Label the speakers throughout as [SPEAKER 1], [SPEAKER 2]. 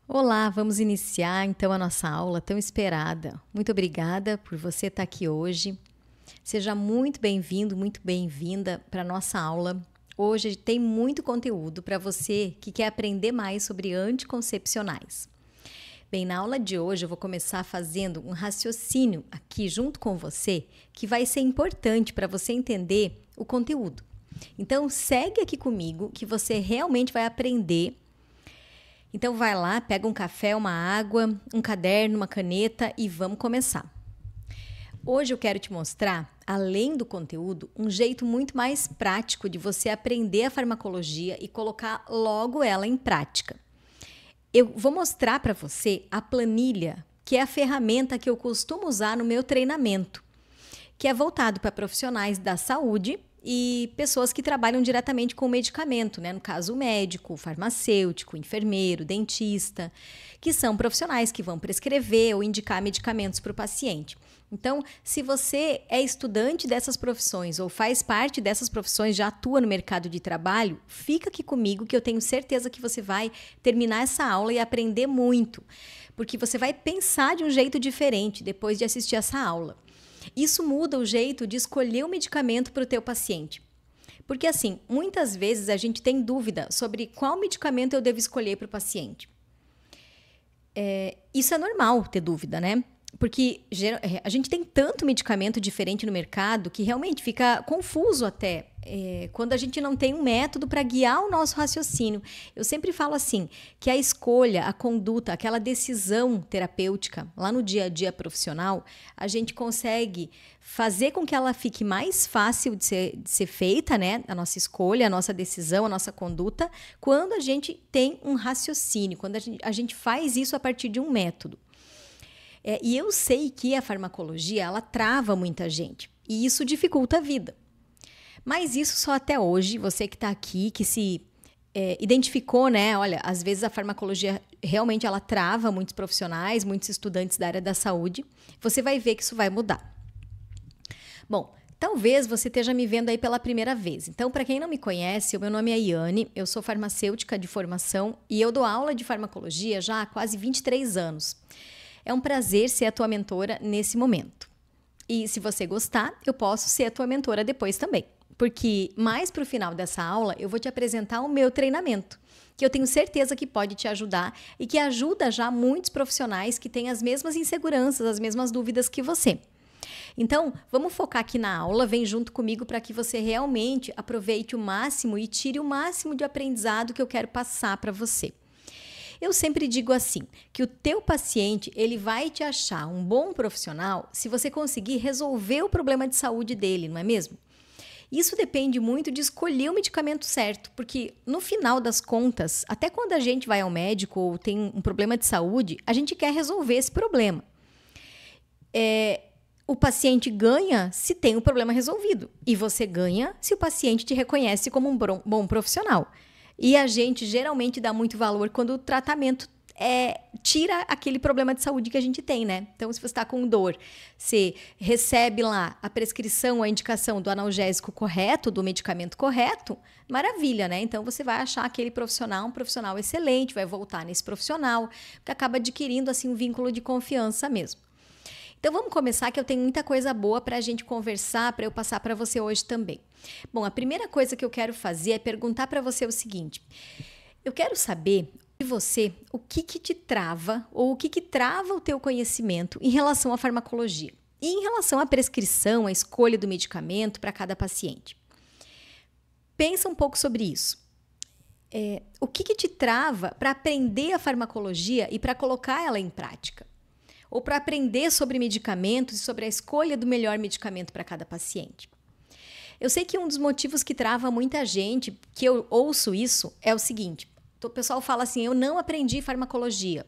[SPEAKER 1] Olá, vamos iniciar então a nossa aula tão esperada. Muito obrigada por você estar aqui hoje. Seja muito bem-vindo, muito bem-vinda para a nossa aula. Hoje tem muito conteúdo para você que quer aprender mais sobre anticoncepcionais. Bem, na aula de hoje eu vou começar fazendo um raciocínio aqui junto com você que vai ser importante para você entender o conteúdo. Então, segue aqui comigo que você realmente vai aprender. Então vai lá, pega um café, uma água, um caderno, uma caneta e vamos começar. Hoje eu quero te mostrar, além do conteúdo, um jeito muito mais prático de você aprender a farmacologia e colocar logo ela em prática. Eu vou mostrar para você a planilha, que é a ferramenta que eu costumo usar no meu treinamento, que é voltado para profissionais da saúde e pessoas que trabalham diretamente com o medicamento, né? No caso, o médico, o farmacêutico, o enfermeiro, o dentista, que são profissionais que vão prescrever ou indicar medicamentos para o paciente. Então, se você é estudante dessas profissões ou faz parte dessas profissões, já atua no mercado de trabalho, fica aqui comigo que eu tenho certeza que você vai terminar essa aula e aprender muito, porque você vai pensar de um jeito diferente depois de assistir essa aula. Isso muda o jeito de escolher o medicamento para o teu paciente. Porque assim, muitas vezes a gente tem dúvida sobre qual medicamento eu devo escolher para o paciente. Isso é normal ter dúvida, né? Porque a gente tem tanto medicamento diferente no mercado que realmente fica confuso até quando a gente não tem um método para guiar o nosso raciocínio. Eu sempre falo assim, que a escolha, a conduta, aquela decisão terapêutica lá no dia a dia profissional, a gente consegue fazer com que ela fique mais fácil de ser feita, né? A nossa escolha, a nossa decisão, a nossa conduta, quando a gente tem um raciocínio, quando a gente faz isso a partir de um método. E eu sei que a farmacologia, ela trava muita gente. E isso dificulta a vida. Mas isso só até hoje, você que está aqui, que se identificou, né? Olha, às vezes a farmacologia realmente ela trava muitos profissionais, muitos estudantes da área da saúde. Você vai ver que isso vai mudar. Bom, talvez você esteja me vendo aí pela primeira vez. Então, para quem não me conhece, o meu nome é Iane, eu sou farmacêutica de formação e eu dou aula de farmacologia já há quase 23 anos. É um prazer ser a tua mentora nesse momento. E se você gostar, eu posso ser a tua mentora depois também. Porque mais para o final dessa aula, eu vou te apresentar o meu treinamento, que eu tenho certeza que pode te ajudar e que ajuda já muitos profissionais que têm as mesmas inseguranças, as mesmas dúvidas que você. Então, vamos focar aqui na aula, vem junto comigo para que você realmente aproveite o máximo e tire o máximo de aprendizado que eu quero passar para você. Eu sempre digo assim, que o teu paciente, ele vai te achar um bom profissional se você conseguir resolver o problema de saúde dele, não é mesmo? Isso depende muito de escolher o medicamento certo, porque no final das contas, até quando a gente vai ao médico ou tem um problema de saúde, a gente quer resolver esse problema. O paciente ganha se tem o problema resolvido e você ganha se o paciente te reconhece como um bom profissional. E a gente geralmente dá muito valor quando o tratamento tira aquele problema de saúde que a gente tem, né? Então, se você está com dor, você recebe lá a prescrição, a indicação do analgésico correto, do medicamento correto, maravilha, né? Então, você vai achar aquele profissional um profissional excelente, vai voltar nesse profissional, que acaba adquirindo assim um vínculo de confiança mesmo. Então, vamos começar que eu tenho muita coisa boa para a gente conversar, para eu passar para você hoje também. Bom, a primeira coisa que eu quero fazer é perguntar para você o seguinte. Eu quero saber de você o que te trava ou o que trava o teu conhecimento em relação à farmacologia e em relação à prescrição, à escolha do medicamento para cada paciente. Pensa um pouco sobre isso. O que te trava para aprender a farmacologia e para colocar ela em prática? Ou para aprender sobre medicamentos e sobre a escolha do melhor medicamento para cada paciente. Eu sei que um dos motivos que trava muita gente, que eu ouço isso, é o seguinte. O pessoal fala assim, eu não aprendi farmacologia.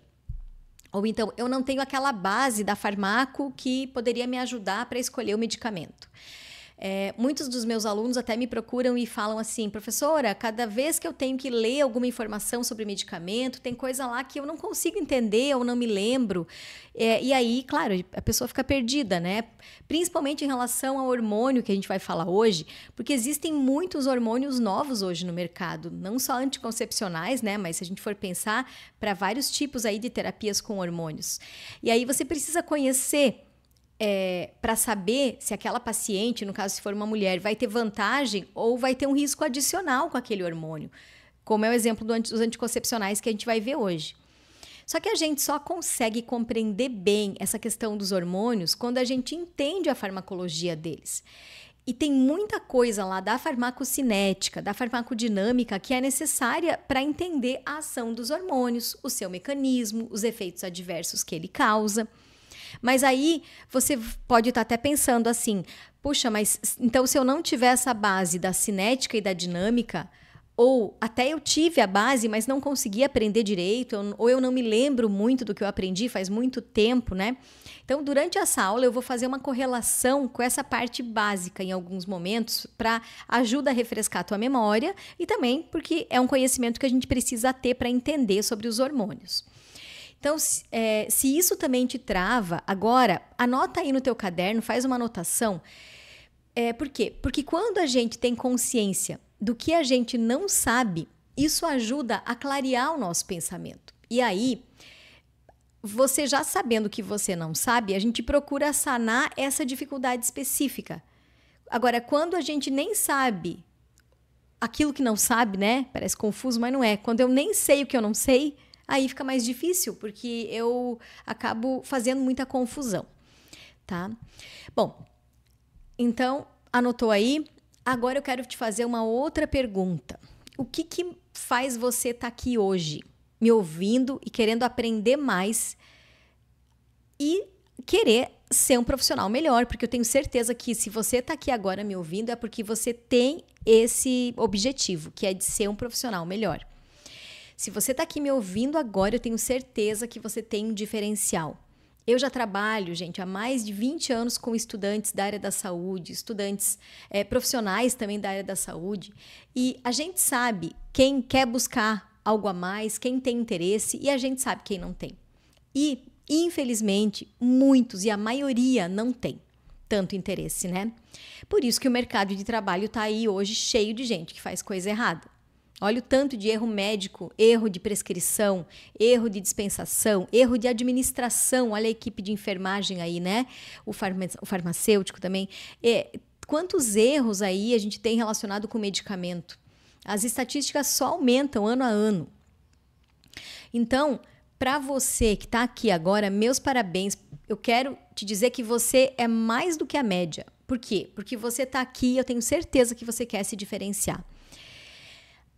[SPEAKER 1] Ou então, eu não tenho aquela base da farmaco que poderia me ajudar para escolher o medicamento. Muitos dos meus alunos até me procuram e falam assim, professora, cada vez que eu tenho que ler alguma informação sobre medicamento, tem coisa lá que eu não consigo entender ou não me lembro. E aí, claro, a pessoa fica perdida, né? Principalmente em relação ao hormônio que a gente vai falar hoje, porque existem muitos hormônios novos hoje no mercado, não só anticoncepcionais, né? Mas se a gente for pensar para vários tipos aí de terapias com hormônios. E aí você precisa conhecer para saber se aquela paciente, no caso se for uma mulher, vai ter vantagem ou vai ter um risco adicional com aquele hormônio, como é o exemplo dos anticoncepcionais que a gente vai ver hoje. Só que a gente só consegue compreender bem essa questão dos hormônios quando a gente entende a farmacologia deles. E tem muita coisa lá da farmacocinética, da farmacodinâmica que é necessária para entender a ação dos hormônios, o seu mecanismo, os efeitos adversos que ele causa. Mas aí você pode estar até pensando assim, puxa, mas então se eu não tiver essa base da cinética e da dinâmica, ou até eu tive a base, mas não consegui aprender direito, ou eu não me lembro muito do que eu aprendi faz muito tempo, né? Então, durante essa aula, eu vou fazer uma correlação com essa parte básica em alguns momentos para ajudar a refrescar a tua memória e também porque é um conhecimento que a gente precisa ter para entender sobre os hormônios. Então, se isso também te trava, agora, anota aí no teu caderno, faz uma anotação. Por quê? Porque quando a gente tem consciência do que a gente não sabe, isso ajuda a clarear o nosso pensamento. E aí, você já sabendo que você não sabe, a gente procura sanar essa dificuldade específica. Agora, quando a gente nem sabe aquilo que não sabe, né? Parece confuso, mas não é. Quando eu nem sei o que eu não sei, aí fica mais difícil, porque eu acabo fazendo muita confusão, tá? Bom, então, anotou aí? Agora eu quero te fazer uma outra pergunta. O que faz você estar aqui hoje, me ouvindo e querendo aprender mais e querer ser um profissional melhor? Porque eu tenho certeza que se você está aqui agora me ouvindo é porque você tem esse objetivo, que é de ser um profissional melhor. Se você está aqui me ouvindo agora, eu tenho certeza que você tem um diferencial. Eu já trabalho, gente, há mais de 20 anos com estudantes da área da saúde, estudantes profissionais também da área da saúde, e a gente sabe quem quer buscar algo a mais, quem tem interesse, e a gente sabe quem não tem. E, infelizmente, muitos, e a maioria, não tem tanto interesse, né? Por isso que o mercado de trabalho está aí hoje cheio de gente que faz coisa errada. Olha o tanto de erro médico, erro de prescrição, erro de dispensação, erro de administração. Olha a equipe de enfermagem aí, né? O farmacêutico também. Quantos erros aí a gente tem relacionado com medicamento? As estatísticas só aumentam ano a ano. Então, para você que está aqui agora, meus parabéns. Eu quero te dizer que você é mais do que a média. Por quê? Porque você está aqui e eu tenho certeza que você quer se diferenciar.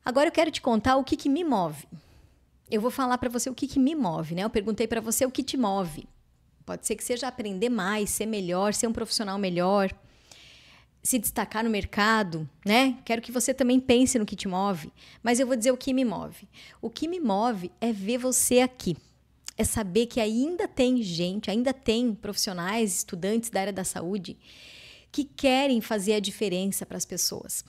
[SPEAKER 1] Agora eu quero te contar o que me move. Eu vou falar para você o que me move, né? Eu perguntei para você o que te move. Pode ser que seja aprender mais, ser melhor, ser um profissional melhor, se destacar no mercado, né? Quero que você também pense no que te move, mas eu vou dizer o que me move. O que me move é ver você aqui. É saber que ainda tem gente, ainda tem profissionais, estudantes da área da saúde que querem fazer a diferença para as pessoas.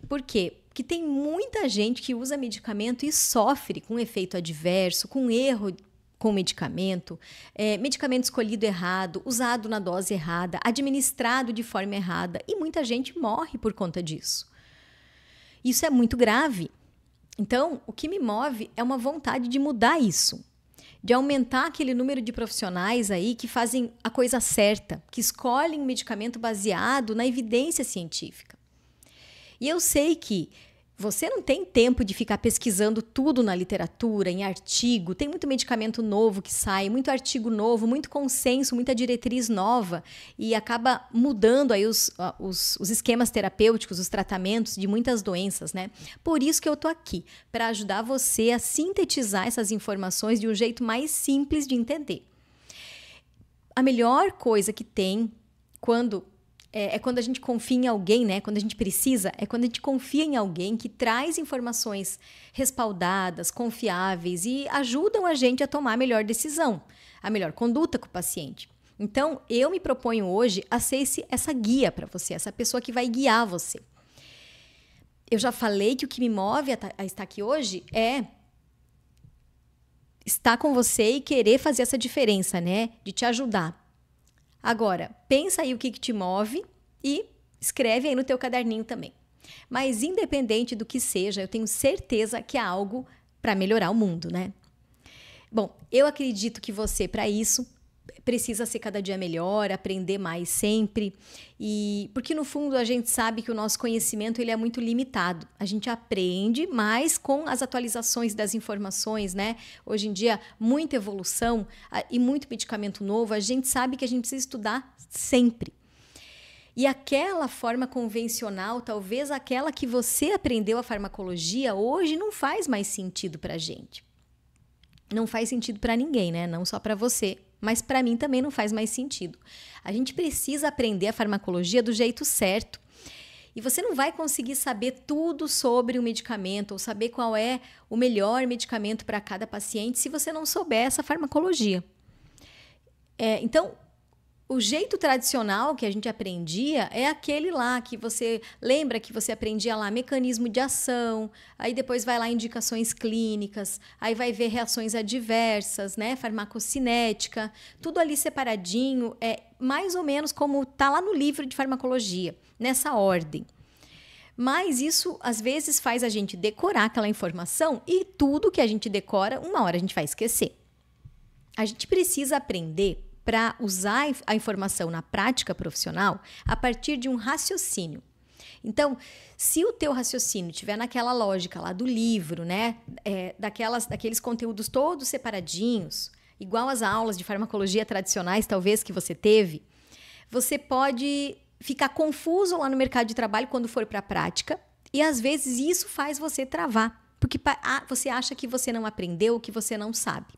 [SPEAKER 1] Por quê? Porque tem muita gente que usa medicamento e sofre com efeito adverso, com erro com medicamento, medicamento escolhido errado, usado na dose errada, administrado de forma errada, e muita gente morre por conta disso. Isso é muito grave. Então, o que me move é uma vontade de mudar isso, de aumentar aquele número de profissionais aí que fazem a coisa certa, que escolhem um medicamento baseado na evidência científica. E eu sei que você não tem tempo de ficar pesquisando tudo na literatura, em artigo. Tem muito medicamento novo que sai, muito artigo novo, muito consenso, muita diretriz nova. E acaba mudando aí os esquemas terapêuticos, os tratamentos de muitas doenças, né? Por isso que eu tô aqui, para ajudar você a sintetizar essas informações de um jeito mais simples de entender. A melhor coisa que tem quando a gente confia em alguém, né? Quando a gente precisa, é quando a gente confia em alguém que traz informações respaldadas, confiáveis e ajudam a gente a tomar a melhor decisão, a melhor conduta com o paciente. Então, eu me proponho hoje a ser essa guia para você, essa pessoa que vai guiar você. Eu já falei que o que me move a estar aqui hoje é estar com você e querer fazer essa diferença, né? De te ajudar. Agora, pensa aí o que te move e escreve aí no teu caderninho também. Mas independente do que seja, eu tenho certeza que há algo para melhorar o mundo, né? Bom, eu acredito que você, para isso, precisa ser cada dia melhor, aprender mais sempre. E porque no fundo a gente sabe que o nosso conhecimento ele é muito limitado. A gente aprende, mas com as atualizações das informações, né? Hoje em dia, muita evolução e muito medicamento novo, a gente sabe que a gente precisa estudar sempre. E aquela forma convencional, talvez aquela que você aprendeu a farmacologia, hoje não faz mais sentido para a gente. Não faz sentido para ninguém, né? Não só para você, mas para mim também não faz mais sentido. A gente precisa aprender a farmacologia do jeito certo. E você não vai conseguir saber tudo sobre o medicamento ou saber qual é o melhor medicamento para cada paciente se você não souber essa farmacologia. Então, o jeito tradicional que a gente aprendia é aquele lá que você lembra que você aprendia lá mecanismo de ação, aí depois vai lá indicações clínicas, aí vai ver reações adversas, né, farmacocinética, tudo ali separadinho, é mais ou menos como tá lá no livro de farmacologia, nessa ordem. Mas isso às vezes faz a gente decorar aquela informação e tudo que a gente decora, uma hora a gente vai esquecer. A gente precisa aprender para usar a informação na prática profissional a partir de um raciocínio. Então, se o teu raciocínio estiver naquela lógica lá do livro, né, daqueles conteúdos todos separadinhos, igual as aulas de farmacologia tradicionais, talvez, que você teve, você pode ficar confuso lá no mercado de trabalho quando for para a prática e, às vezes, isso faz você travar, porque você acha que você não aprendeu, que você não sabe.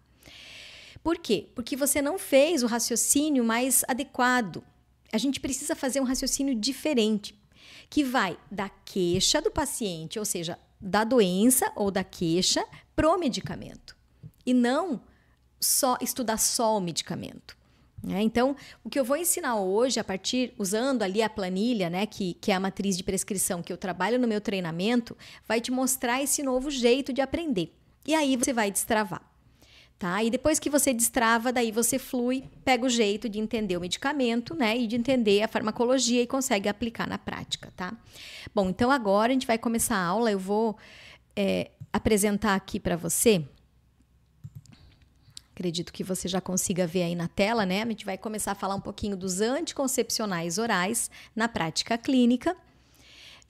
[SPEAKER 1] Por quê? Porque você não fez o raciocínio mais adequado. A gente precisa fazer um raciocínio diferente, que vai da queixa do paciente, ou seja, da doença ou da queixa, pro medicamento. E não estudar só o medicamento. Então, o que eu vou ensinar hoje, usando ali a planilha, né, que é a matriz de prescrição que eu trabalho no meu treinamento, vai te mostrar esse novo jeito de aprender. E aí você vai destravar. Tá? E depois que você destrava, daí você flui, pega o jeito de entender o medicamento, né? E de entender a farmacologia e consegue aplicar na prática, tá? Bom, então agora a gente vai começar a aula. Eu vou apresentar aqui para você. Acredito que você já consiga ver aí na tela, né? A gente vai começar a falar um pouquinho dos anticoncepcionais orais na prática clínica.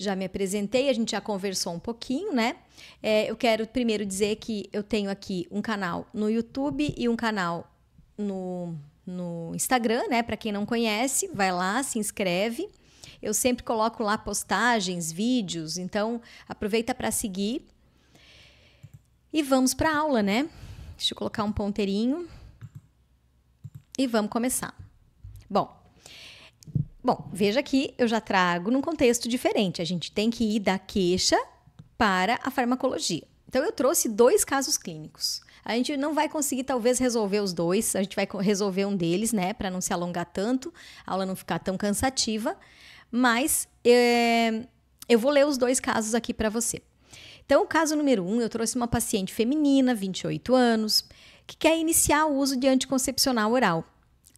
[SPEAKER 1] Já me apresentei, a gente já conversou um pouquinho, né? Eu quero primeiro dizer que eu tenho aqui um canal no YouTube e um canal no Instagram, né? Para quem não conhece, vai lá, se inscreve. Eu sempre coloco lá postagens, vídeos, então aproveita para seguir. E vamos para a aula, né? Deixa eu colocar um ponteirinho. E vamos começar. Bom, veja que eu já trago num contexto diferente. A gente tem que ir da queixa para a farmacologia. Então, eu trouxe 2 casos clínicos. A gente não vai conseguir, talvez, resolver os 2. A gente vai resolver um deles, né? Para não se alongar tanto, a aula não ficar tão cansativa. Mas eu vou ler os 2 casos aqui para você. Então, o caso número 1, eu trouxe uma paciente feminina, 28 anos, que quer iniciar o uso de anticoncepcional oral.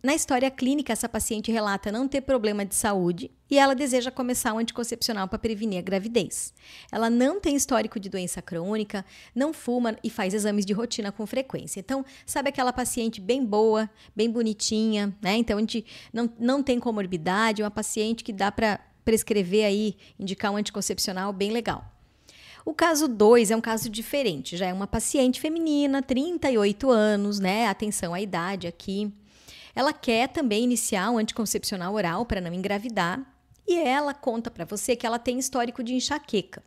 [SPEAKER 1] Na história clínica, essa paciente relata não ter problema de saúde e ela deseja começar um anticoncepcional para prevenir a gravidez. Ela não tem histórico de doença crônica, não fuma e faz exames de rotina com frequência. Então, sabe aquela paciente bem boa, bem bonitinha, né? Então, a gente não tem comorbidade, é uma paciente que dá para prescrever aí, indicar um anticoncepcional bem legal. O caso 2 é um caso diferente, já é uma paciente feminina, 38 anos, né? Atenção à idade aqui. Ela quer também iniciar um anticoncepcional oral para não engravidar e ela conta para você que ela tem histórico de enxaqueca.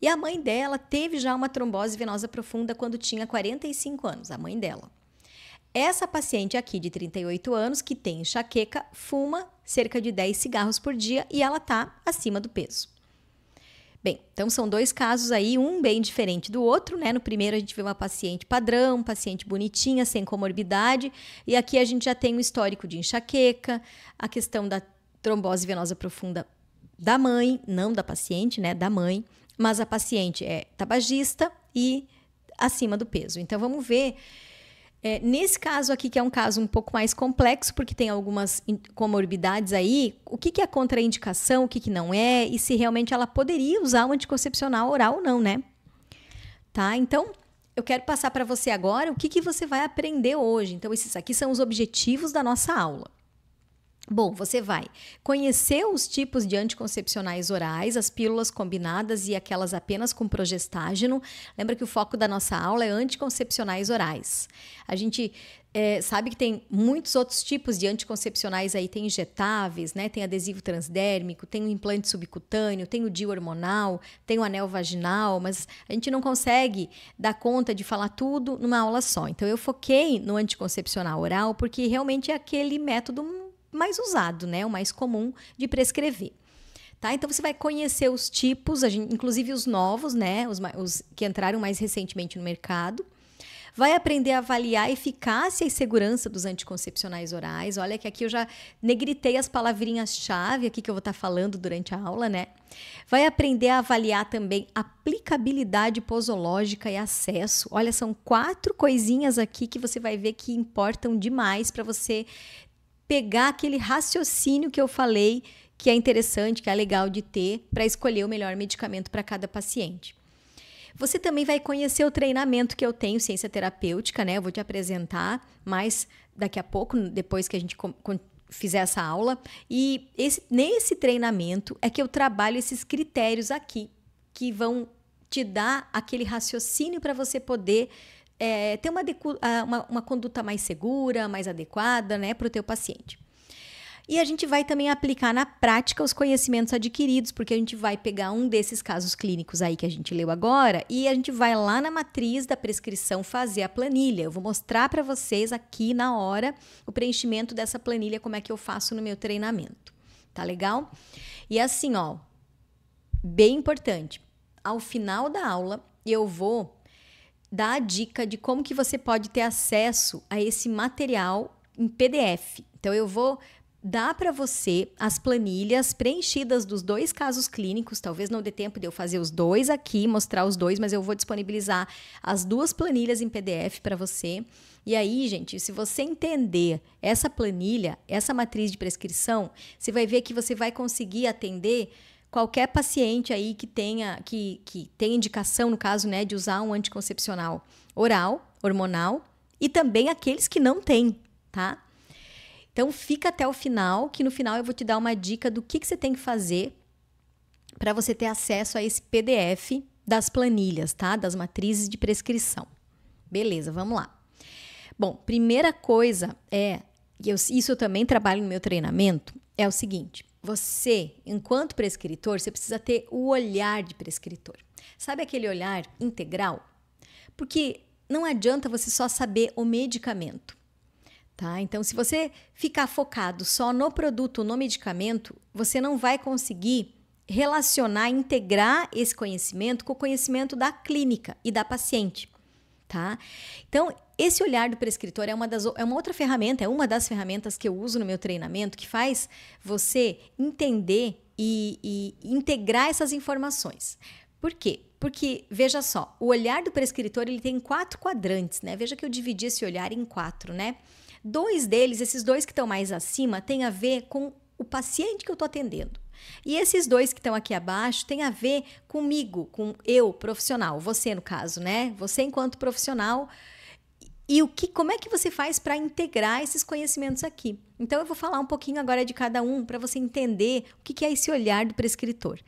[SPEAKER 1] E a mãe dela teve já uma trombose venosa profunda quando tinha 45 anos, a mãe dela. Essa paciente aqui de 38 anos, que tem enxaqueca, fuma cerca de 10 cigarros por dia e ela está acima do peso. Bem, então são dois casos aí, um bem diferente do outro, né? No primeiro a gente vê uma paciente padrão, paciente bonitinha, sem comorbidade, e aqui a gente já tem um histórico de enxaqueca, a questão da trombose venosa profunda da mãe, não da paciente, né? Da mãe, mas a paciente é tabagista e acima do peso. Então vamos ver. Nesse caso aqui, que é um caso um pouco mais complexo, porque tem algumas comorbidades aí, o que é contraindicação, o que não é, e se realmente ela poderia usar um anticoncepcional oral ou não, né? Tá? Então, eu quero passar para você agora o que você vai aprender hoje. Então, esses aqui são os objetivos da nossa aula. Bom, você vai conhecer os tipos de anticoncepcionais orais, as pílulas combinadas e aquelas apenas com progestágeno. Lembra que o foco da nossa aula é anticoncepcionais orais. A gente sabe que tem muitos outros tipos de anticoncepcionais aí, tem injetáveis, né? Tem adesivo transdérmico, tem o implante subcutâneo, tem o DIU hormonal, tem o anel vaginal, mas a gente não consegue dar conta de falar tudo numa aula só. Então, eu foquei no anticoncepcional oral porque realmente é aquele método mais usado, né? O mais comum de prescrever. Tá? Então, você vai conhecer os tipos, inclusive os novos, né? Os que entraram mais recentemente no mercado. Vai aprender a avaliar a eficácia e segurança dos anticoncepcionais orais. Olha que aqui eu já negritei as palavrinhas-chave aqui que eu vou estar falando durante a aula, né? Vai aprender a avaliar também aplicabilidade posológica e acesso. Olha, são 4 coisinhas aqui que você vai ver que importam demais para você pegar aquele raciocínio que eu falei que é interessante, que é legal de ter para escolher o melhor medicamento para cada paciente. Você também vai conhecer o treinamento que eu tenho, ciência terapêutica, né? Eu vou te apresentar mais daqui a pouco, depois que a gente fizer essa aula. E nesse treinamento é que eu trabalho esses critérios aqui, que vão te dar aquele raciocínio para você poder ter uma conduta mais segura, mais adequada, né, para o teu paciente. E a gente vai também aplicar na prática os conhecimentos adquiridos, porque a gente vai pegar um desses casos clínicos aí que a gente leu agora e a gente vai lá na matriz da prescrição fazer a planilha. Eu vou mostrar para vocês aqui na hora o preenchimento dessa planilha, como é que eu faço no meu treinamento. Tá legal? E assim, ó, bem importante, ao final da aula eu vou dar a dica de como que você pode ter acesso a esse material em PDF. Então, eu vou dar para você as planilhas preenchidas dos 2 casos clínicos. Talvez não dê tempo de eu fazer os 2 aqui, mostrar os 2, mas eu vou disponibilizar as 2 planilhas em PDF para você. E aí, gente, se você entender essa planilha, essa matriz de prescrição, você vai ver que você vai conseguir atender qualquer paciente aí que tenha indicação, no caso, né, de usar um anticoncepcional oral, hormonal, e também aqueles que não têm, tá? Então, fica até o final, que no final eu vou te dar uma dica do que você tem que fazer para você ter acesso a esse PDF das planilhas, tá? Das matrizes de prescrição. Beleza, vamos lá. Bom, primeira coisa isso eu também trabalho no meu treinamento, é o seguinte: você, enquanto prescritor, você precisa ter o olhar de prescritor. Sabe aquele olhar integral? Porque não adianta você só saber o medicamento, tá? Então, se você ficar focado só no produto, no medicamento, você não vai conseguir relacionar, integrar esse conhecimento com o conhecimento da clínica e da paciente, tá? Então, esse olhar do prescritor é uma outra ferramenta, é uma das ferramentas que eu uso no meu treinamento, que faz você entender e integrar essas informações. Por quê? Porque, veja só, o olhar do prescritor ele tem 4 quadrantes, né? Veja que eu dividi esse olhar em 4, né? 2 deles, esses 2 que estão mais acima, tem a ver com o paciente que eu estou atendendo. E esses 2 que estão aqui abaixo têm a ver comigo, com eu, profissional, você no caso, né? Você enquanto profissional. E como é que você faz para integrar esses conhecimentos aqui? Então, eu vou falar um pouquinho agora de cada um para você entender o que é esse olhar do prescritor.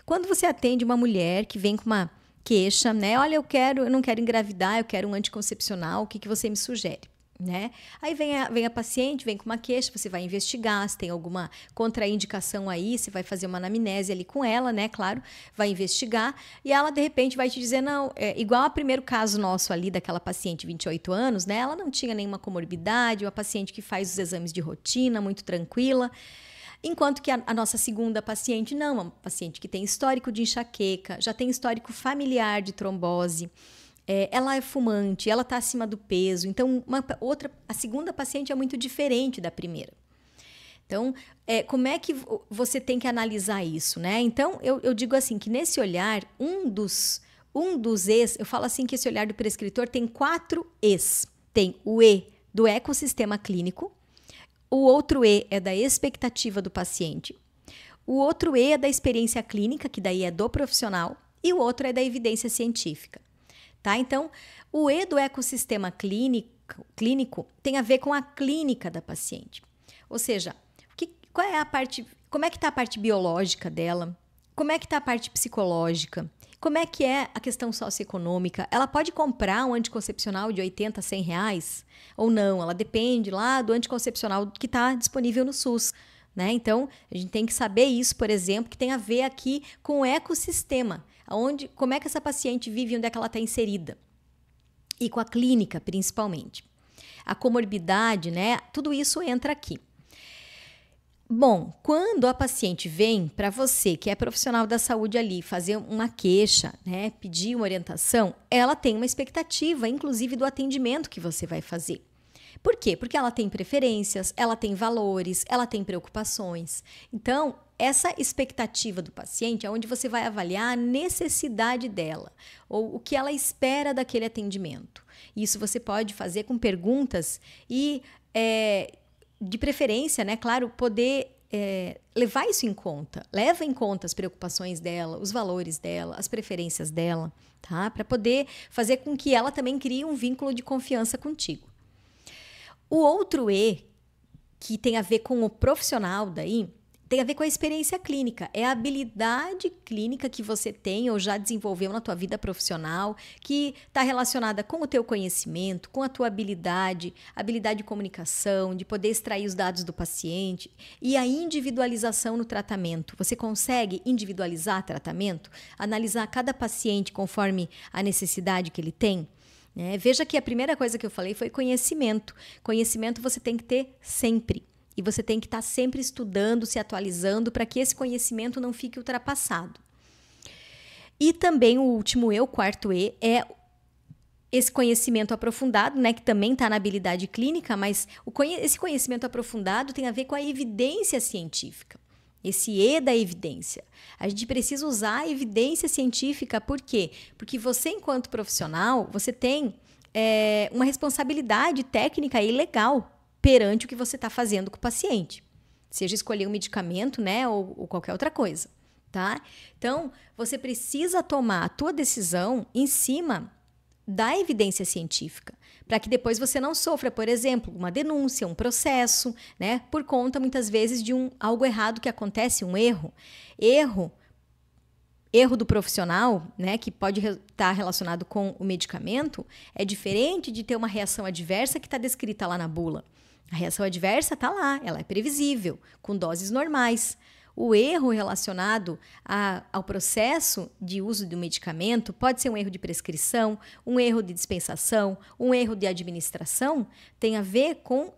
[SPEAKER 1] Quando você atende uma mulher que vem com uma queixa, né? Olha, eu não quero engravidar, eu quero um anticoncepcional, o que você me sugere? Né? Aí vem a paciente, vem com uma queixa, você vai investigar se tem alguma contraindicação aí, você vai fazer uma anamnese ali com ela, né? Claro, vai investigar e ela de repente vai te dizer, não, igual ao primeiro caso nosso ali daquela paciente de 28 anos, né? Ela não tinha nenhuma comorbidade, uma paciente que faz os exames de rotina, muito tranquila. Enquanto que a nossa segunda paciente não, uma paciente que tem histórico de enxaqueca, já tem histórico familiar de trombose, ela é fumante, ela está acima do peso. Então, a segunda paciente é muito diferente da primeira. Então, como é que você tem que analisar isso, né? Então, eu digo assim, que nesse olhar, um dos E's, eu falo assim que esse olhar do prescritor tem 4 E's. Tem o E do ecossistema clínico, o outro E é da expectativa do paciente, o outro E é da experiência clínica, que daí é do profissional, e o outro é da evidência científica. Tá? Então, o E do ecossistema clínico tem a ver com a clínica da paciente. Ou seja, qual é a parte, como é que está a parte biológica dela? Como é que está a parte psicológica? Como é que é a questão socioeconômica? Ela pode comprar um anticoncepcional de 80, 100 reais ou não? Ela depende lá do anticoncepcional que está disponível no SUS. Né? Então, a gente tem que saber isso, por exemplo, que tem a ver aqui com o ecossistema. Como é que essa paciente vive, onde é que ela está inserida. E com a clínica, principalmente. A comorbidade, né? Tudo isso entra aqui. Bom, quando a paciente vem para você, que é profissional da saúde ali, fazer uma queixa, né, pedir uma orientação, ela tem uma expectativa, inclusive, do atendimento que você vai fazer. Por quê? Porque ela tem preferências, ela tem valores, ela tem preocupações. Então, essa expectativa do paciente é onde você vai avaliar a necessidade dela, ou o que ela espera daquele atendimento. Isso você pode fazer com perguntas e... de preferência, né, claro, poder levar isso em conta. Leva em conta as preocupações dela, os valores dela, as preferências dela, tá? Para poder fazer com que ela também crie um vínculo de confiança contigo. O outro E, que tem a ver com o profissional daí, tem a ver com a experiência clínica. É a habilidade clínica que você tem ou já desenvolveu na tua vida profissional, que está relacionada com o teu conhecimento, com a tua habilidade de comunicação, de poder extrair os dados do paciente e a individualização no tratamento. Você consegue individualizar tratamento? Analisar cada paciente conforme a necessidade que ele tem? Veja que a primeira coisa que eu falei foi conhecimento. Conhecimento você tem que ter sempre. E você tem que estar sempre estudando, se atualizando, para que esse conhecimento não fique ultrapassado. E também o último E, o quarto E, é esse conhecimento aprofundado, né, que também está na habilidade clínica, mas esse conhecimento aprofundado tem a ver com a evidência científica. Esse E da evidência. A gente precisa usar a evidência científica, por quê? Porque você, enquanto profissional, você tem uma responsabilidade técnica e legal perante o que você está fazendo com o paciente. Seja escolher um medicamento, né, ou qualquer outra coisa, tá? Então, você precisa tomar a tua decisão em cima da evidência científica, para que depois você não sofra, por exemplo, uma denúncia, um processo, né, por conta, muitas vezes, de algo errado que acontece, um erro. Erro do profissional, né, que pode estar relacionado com o medicamento, é diferente de ter uma reação adversa que está descrita lá na bula. A reação adversa está lá, ela é previsível, com doses normais. O erro relacionado ao processo de uso do medicamento pode ser um erro de prescrição, um erro de dispensação, um erro de administração, tem a ver com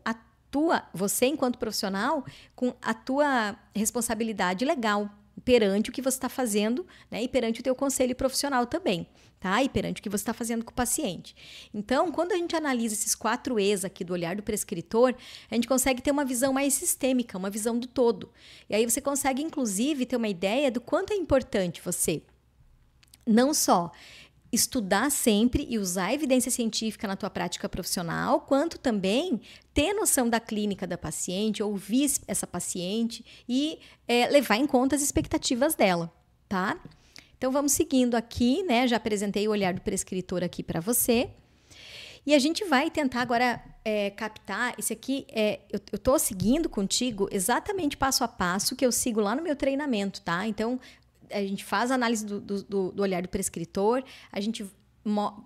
[SPEAKER 1] você enquanto profissional, com a tua responsabilidade legal perante o que você está fazendo, né, e perante o teu conselho profissional também, tá? E perante o que você está fazendo com o paciente. Então, quando a gente analisa esses 4 E's aqui do olhar do prescritor, a gente consegue ter uma visão mais sistêmica, uma visão do todo. E aí você consegue, inclusive, ter uma ideia do quanto é importante você não só estudar sempre e usar a evidência científica na tua prática profissional, quanto também ter noção da clínica da paciente, ouvir essa paciente e levar em conta as expectativas dela, tá? Então, vamos seguindo aqui, né? Já apresentei o olhar do prescritor aqui para você. E a gente vai tentar agora captar esse aqui. Eu estou seguindo contigo exatamente passo a passo que eu sigo lá no meu treinamento, tá? Então, a gente faz a análise do olhar do prescritor, a gente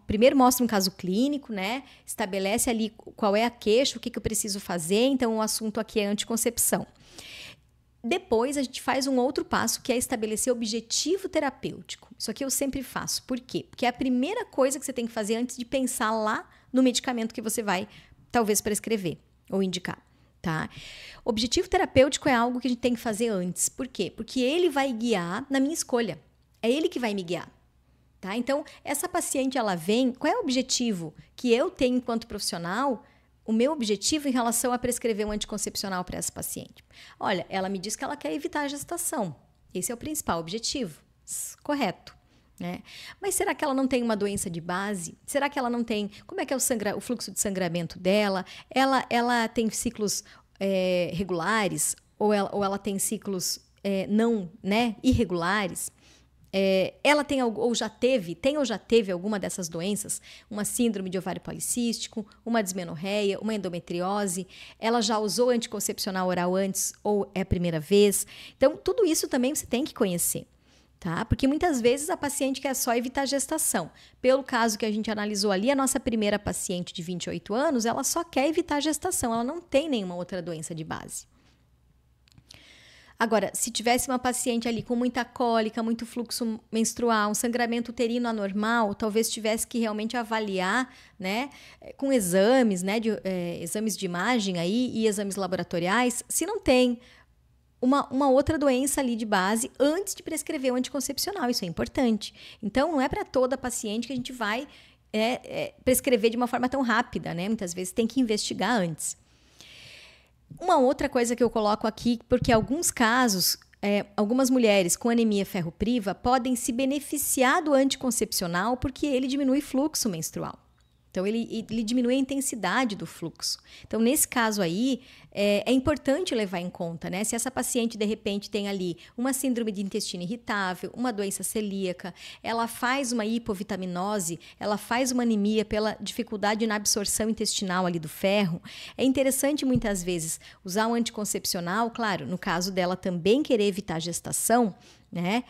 [SPEAKER 1] primeiro mostra um caso clínico, né? Estabelece ali qual é a queixa, o que eu preciso fazer. Então, o assunto aqui é anticoncepção. Depois, a gente faz um outro passo, que é estabelecer objetivo terapêutico. Isso aqui eu sempre faço. Por quê? Porque é a primeira coisa que você tem que fazer antes de pensar lá no medicamento que você vai, talvez, prescrever ou indicar. tá? Objetivo terapêutico é algo que a gente tem que fazer antes. Por quê? Porque ele vai guiar na minha escolha. É ele que vai me guiar. Tá? Então, essa paciente, ela vem... Qual é o objetivo que eu tenho enquanto profissional? O meu objetivo em relação a prescrever um anticoncepcional para essa paciente? Olha, ela me diz que ela quer evitar a gestação. Esse é o principal objetivo. Correto. Né? Mas será que ela não tem uma doença de base? Será que ela não tem... Como é que é o fluxo de sangramento dela? Ela tem ciclos regulares? Ou ela tem ciclos não, né, irregulares? Ela tem ou já teve alguma dessas doenças? Uma síndrome de ovário policístico, uma dismenorreia, uma endometriose? Ela já usou anticoncepcional oral antes ou é a primeira vez? Então, tudo isso também você tem que conhecer. Tá? Porque muitas vezes a paciente quer só evitar a gestação. Pelo caso que a gente analisou ali, a nossa primeira paciente de 28 anos, ela só quer evitar a gestação, ela não tem nenhuma outra doença de base. Agora, se tivesse uma paciente ali com muita cólica, muito fluxo menstrual, um sangramento uterino anormal, talvez tivesse que realmente avaliar, né, com exames, né, exames de imagem aí e exames laboratoriais, se não tem uma outra doença ali de base antes de prescrever o anticoncepcional. Isso é importante. Então, não é para toda paciente que a gente vai prescrever de uma forma tão rápida, né? Muitas vezes tem que investigar antes. Uma outra coisa que eu coloco aqui, porque em alguns casos, algumas mulheres com anemia ferropriva podem se beneficiar do anticoncepcional porque ele diminui fluxo menstrual. Então, ele diminui a intensidade do fluxo. Então, nesse caso aí, é importante levar em conta, né? Se essa paciente, de repente, tem ali uma síndrome de intestino irritável, uma doença celíaca, ela faz uma hipovitaminose, ela faz uma anemia pela dificuldade na absorção intestinal ali do ferro, é interessante, muitas vezes, usar um anticoncepcional, claro, no caso dela também querer evitar a gestação, né?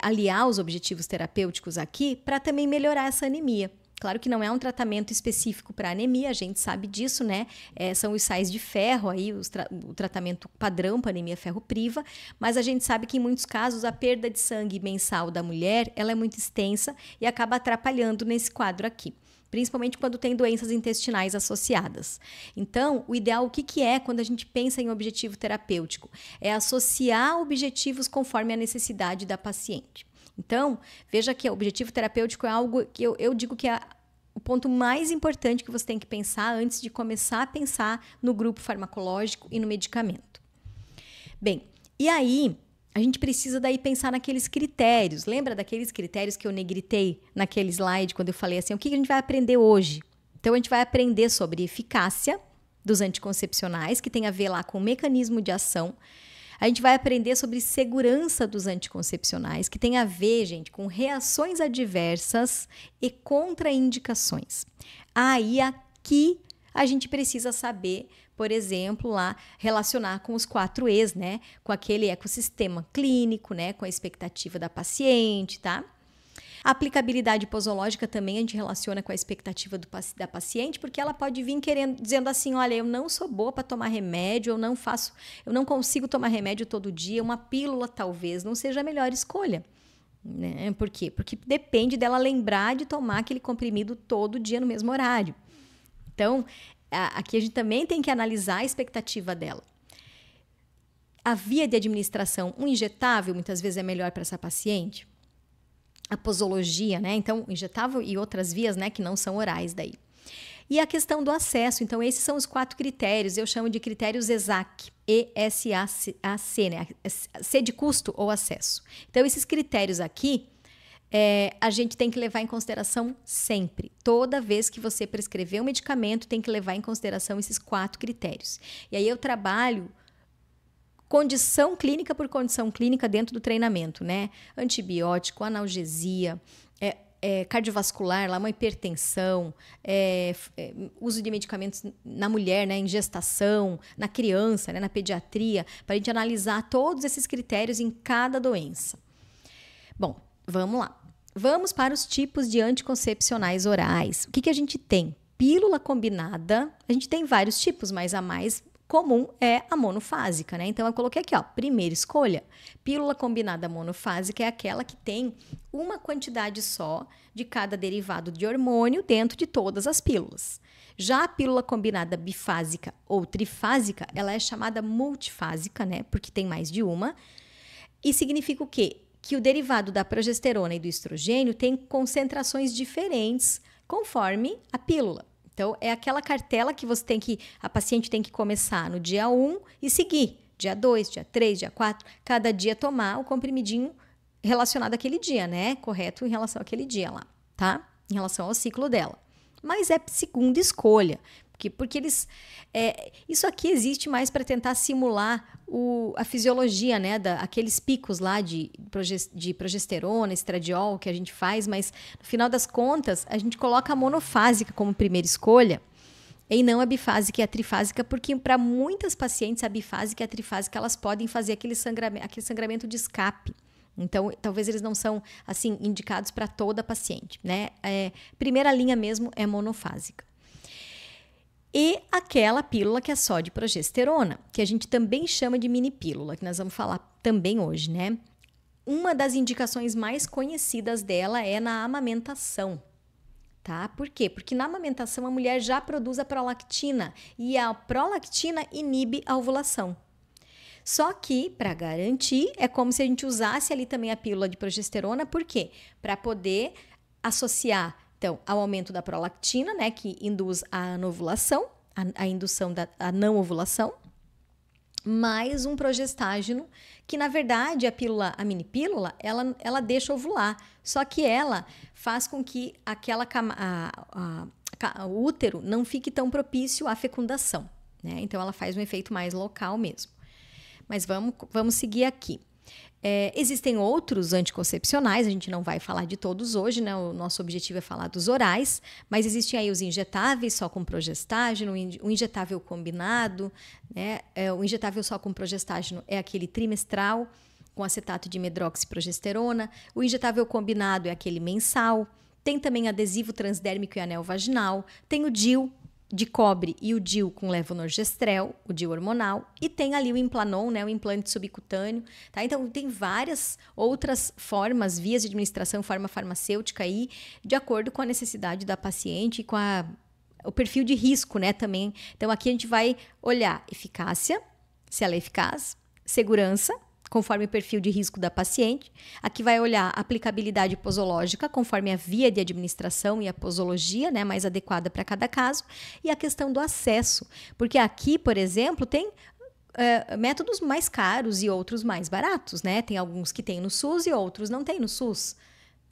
[SPEAKER 1] Aliar os objetivos terapêuticos aqui para também melhorar essa anemia. Claro que não é um tratamento específico para anemia, a gente sabe disso, né? São os sais de ferro aí, o tratamento padrão para anemia ferropriva, mas a gente sabe que em muitos casos a perda de sangue mensal da mulher, ela é muito extensa e acaba atrapalhando nesse quadro aqui, principalmente quando tem doenças intestinais associadas. Então, o ideal, o que é quando a gente pensa em objetivo terapêutico? É associar objetivos conforme a necessidade da paciente. Então, veja que o objetivo terapêutico é algo que eu digo que é o ponto mais importante que você tem que pensar antes de começar a pensar no grupo farmacológico e no medicamento. Bem, e aí a gente precisa daí pensar naqueles critérios. Lembra daqueles critérios que eu negritei naquele slide quando eu falei assim, o que a gente vai aprender hoje? Então, a gente vai aprender sobre eficácia dos anticoncepcionais, que tem a ver lá com o mecanismo de ação. A gente vai aprender sobre segurança dos anticoncepcionais, que tem a ver, gente, com reações adversas e contraindicações. Aí, aqui, a gente precisa saber, por exemplo, lá, relacionar com os 4Es, né? Com aquele ecossistema clínico, né? Com a expectativa da paciente, tá? A aplicabilidade posológica também a gente relaciona com a expectativa da paciente, porque ela pode vir dizendo assim, olha, eu não sou boa para tomar remédio, eu não consigo tomar remédio todo dia, uma pílula talvez não seja a melhor escolha. Né? Por quê? Porque depende dela lembrar de tomar aquele comprimido todo dia no mesmo horário. Então, aqui a gente também tem que analisar a expectativa dela. A via de administração, um injetável muitas vezes é melhor para essa paciente. A posologia, né? Então, injetável e outras vias, né, que não são orais daí. E a questão do acesso. Então, esses são os 4 critérios. Eu chamo de critérios ESAC, E-S-A-C, né? C de custo ou acesso. Então, esses critérios aqui, a gente tem que levar em consideração sempre. Toda vez que você prescrever um medicamento, tem que levar em consideração esses 4 critérios. E aí eu trabalho condição clínica por condição clínica dentro do treinamento, né? Antibiótico, analgesia, cardiovascular, lá uma hipertensão, uso de medicamentos na mulher, né? Em gestação, na criança, né? Na pediatria, para a gente analisar todos esses critérios em cada doença. Bom, vamos lá. Vamos para os tipos de anticoncepcionais orais. O que a gente tem? Pílula combinada, a gente tem vários tipos, mas a mais comum é a monofásica, né? Então, eu coloquei aqui, ó, primeira escolha. Pílula combinada monofásica é aquela que tem uma quantidade só de cada derivado de hormônio dentro de todas as pílulas. Já a pílula combinada bifásica ou trifásica, ela é chamada multifásica, né? Porque tem mais de uma. E significa o quê? Que o derivado da progesterona e do estrogênio tem concentrações diferentes conforme a pílula. Então, é aquela cartela que a paciente tem que começar no dia 1 e seguir. Dia 2, dia 3, dia 4, cada dia tomar o comprimidinho relacionado àquele dia, né? Correto em relação àquele dia lá, tá? Em relação ao ciclo dela. Mas é segunda escolha, porque eles... isso aqui existe mais para tentar simular a fisiologia, né? Aqueles picos lá de progesterona, estradiol que a gente faz, mas no final das contas, a gente coloca a monofásica como primeira escolha e não a bifásica e a trifásica, porque para muitas pacientes, a bifásica e a trifásica, elas podem fazer aquele sangramento de escape. Então, talvez eles não são, assim, indicados para toda paciente, né? Primeira linha mesmo é monofásica. E aquela pílula que é só de progesterona, que a gente também chama de mini pílula, que nós vamos falar também hoje, né? Uma das indicações mais conhecidas dela é na amamentação, tá? Por quê? Porque na amamentação a mulher já produz a prolactina e a prolactina inibe a ovulação. Só que, para garantir, é como se a gente usasse ali também a pílula de progesterona. Por quê? Para poder associar, então, ao aumento da prolactina, né, que induz a anovulação, a indução da não ovulação, mais um progestágeno, que na verdade a mini pílula, ela deixa ovular. Só que ela faz com que o útero não fique tão propício à fecundação, né? Então, ela faz um efeito mais local mesmo. Mas vamos seguir aqui. Existem outros anticoncepcionais, a gente não vai falar de todos hoje, né? O nosso objetivo é falar dos orais, mas existem aí os injetáveis só com progestágeno, o injetável combinado, né? O injetável só com progestágeno é aquele trimestral, com acetato de medroxiprogesterona. O injetável combinado é aquele mensal. Tem também adesivo transdérmico e anel vaginal. Tem o DIU de cobre e o DIU com levonorgestrel, o DIU hormonal, e tem ali o Implanon, né, o implante subcutâneo, tá? Então, tem várias outras formas, vias de administração, forma farmacêutica aí, de acordo com a necessidade da paciente e com o perfil de risco, né, também. Então, aqui a gente vai olhar eficácia, se ela é eficaz, segurança, conforme o perfil de risco da paciente. Aqui vai olhar a aplicabilidade posológica, conforme a via de administração e a posologia, né, mais adequada para cada caso. E a questão do acesso, porque aqui, por exemplo, tem métodos mais caros e outros mais baratos, né? Tem alguns que tem no SUS e outros não tem no SUS.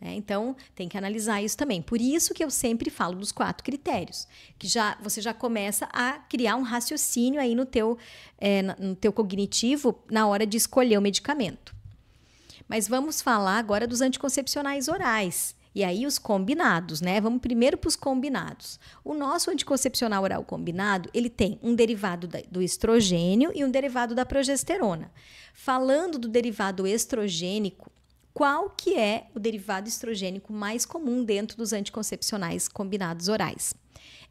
[SPEAKER 1] Então, tem que analisar isso também. Por isso que eu sempre falo dos 4 critérios, que você já começa a criar um raciocínio aí no teu cognitivo na hora de escolher o medicamento. Mas vamos falar agora dos anticoncepcionais orais. E aí os combinados, né? Vamos primeiro para os combinados. O nosso anticoncepcional oral combinado, ele tem um derivado do estrogênio e um derivado da progesterona. Falando do derivado estrogênico, qual que é o derivado estrogênico mais comum dentro dos anticoncepcionais combinados orais?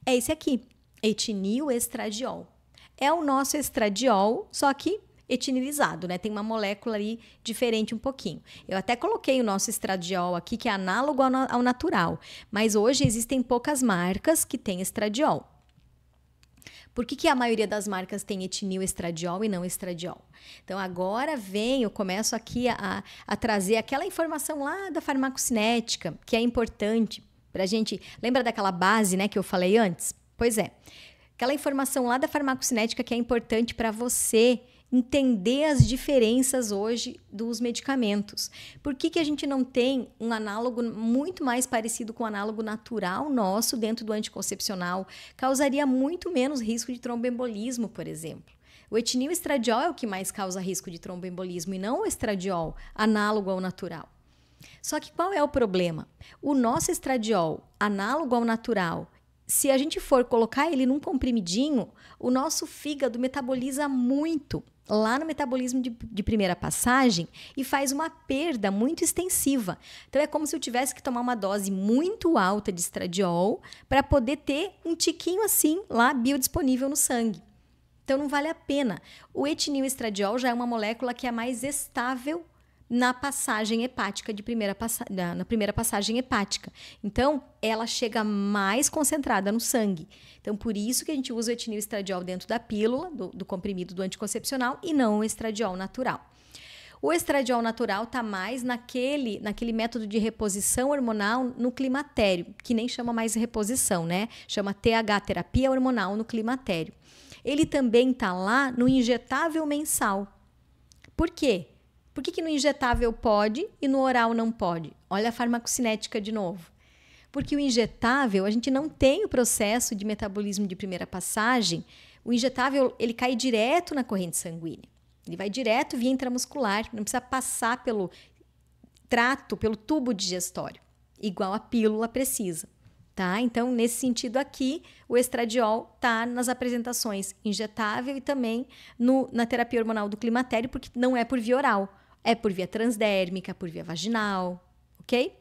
[SPEAKER 1] É esse aqui, etinilestradiol. É o nosso estradiol, só que etinilizado, né? Tem uma molécula ali diferente um pouquinho. Eu até coloquei o nosso estradiol aqui, que é análogo ao natural, mas hoje existem poucas marcas que têm estradiol. Por que a maioria das marcas tem etinilestradiol e não estradiol? Então, agora eu começo aqui a trazer aquela informação lá da farmacocinética, que é importante para a gente... Lembra daquela base, né, que eu falei antes? Pois é, aquela informação lá da farmacocinética que é importante para você entender as diferenças hoje dos medicamentos. Por que a gente não tem um análogo muito mais parecido com o análogo natural nosso dentro do anticoncepcional? Causaria muito menos risco de tromboembolismo, por exemplo. O etinilestradiol é o que mais causa risco de tromboembolismo e não o estradiol, análogo ao natural. Só que qual é o problema? O nosso estradiol, análogo ao natural, se a gente for colocar ele num comprimidinho, o nosso fígado metaboliza muito lá no metabolismo de primeira passagem e faz uma perda muito extensiva. Então, é como se eu tivesse que tomar uma dose muito alta de estradiol para poder ter um tiquinho assim lá biodisponível no sangue. Então não vale a pena. O etinil estradiol já é uma molécula que é mais estável na passagem hepática na primeira passagem hepática. Então, ela chega mais concentrada no sangue. Então, por isso que a gente usa o etinil estradiol dentro da pílula, do comprimido do anticoncepcional, e não o estradiol natural. O estradiol natural está mais naquele método de reposição hormonal no climatério, que nem chama mais reposição, né? Chama TH, terapia hormonal no climatério. Ele também está lá no injetável mensal. Por quê? Por que no injetável pode e no oral não pode? Olha a farmacocinética de novo. Porque o injetável, a gente não tem o processo de metabolismo de primeira passagem. O injetável, ele cai direto na corrente sanguínea. Ele vai direto via intramuscular, não precisa passar pelo trato, pelo tubo digestório, igual a pílula precisa, tá? Então, nesse sentido aqui, o estradiol tá nas apresentações injetável e também na terapia hormonal do climatério, porque não é por via oral, é por via transdérmica, por via vaginal, ok?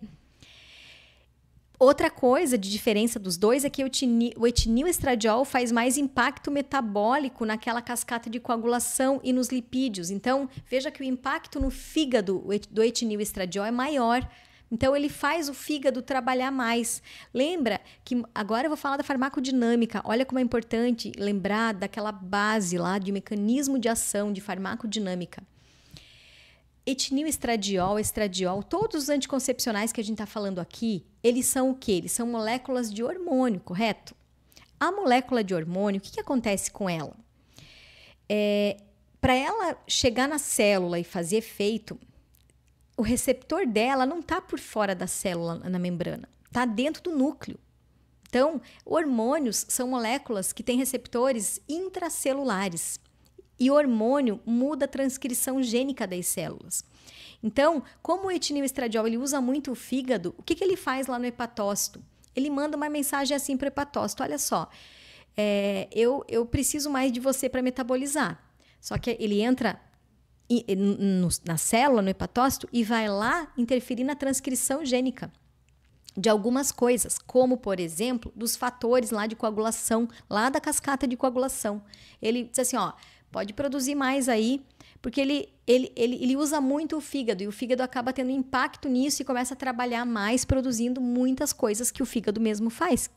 [SPEAKER 1] Outra coisa de diferença dos dois é que o etinil estradiol faz mais impacto metabólico naquela cascata de coagulação e nos lipídios. Então, veja que o impacto no fígado do etinil estradiol é maior. Então, ele faz o fígado trabalhar mais. Lembra que agora eu vou falar da farmacodinâmica. Olha como é importante lembrar daquela base lá de mecanismo de ação de farmacodinâmica. Etinil estradiol, todos os anticoncepcionais que a gente está falando aqui, eles são o quê? Eles são moléculas de hormônio, correto? A molécula de hormônio, o que acontece com ela? Para ela chegar na célula e fazer efeito, o receptor dela não está por fora da célula, na membrana, está dentro do núcleo. Então, hormônios são moléculas que têm receptores intracelulares. E o hormônio muda a transcrição gênica das células. Então, como o etinil estradiol ele usa muito o fígado, o que ele faz lá no hepatócito? Ele manda uma mensagem assim para o hepatócito: olha só, eu preciso mais de você para metabolizar. Só que ele entra na célula, no hepatócito, e vai lá interferir na transcrição gênica de algumas coisas, como, por exemplo, dos fatores lá de coagulação, lá da cascata de coagulação. Ele diz assim, ó, pode produzir mais aí, porque ele usa muito o fígado, e o fígado acaba tendo impacto nisso e começa a trabalhar mais, produzindo muitas coisas que o fígado mesmo faz,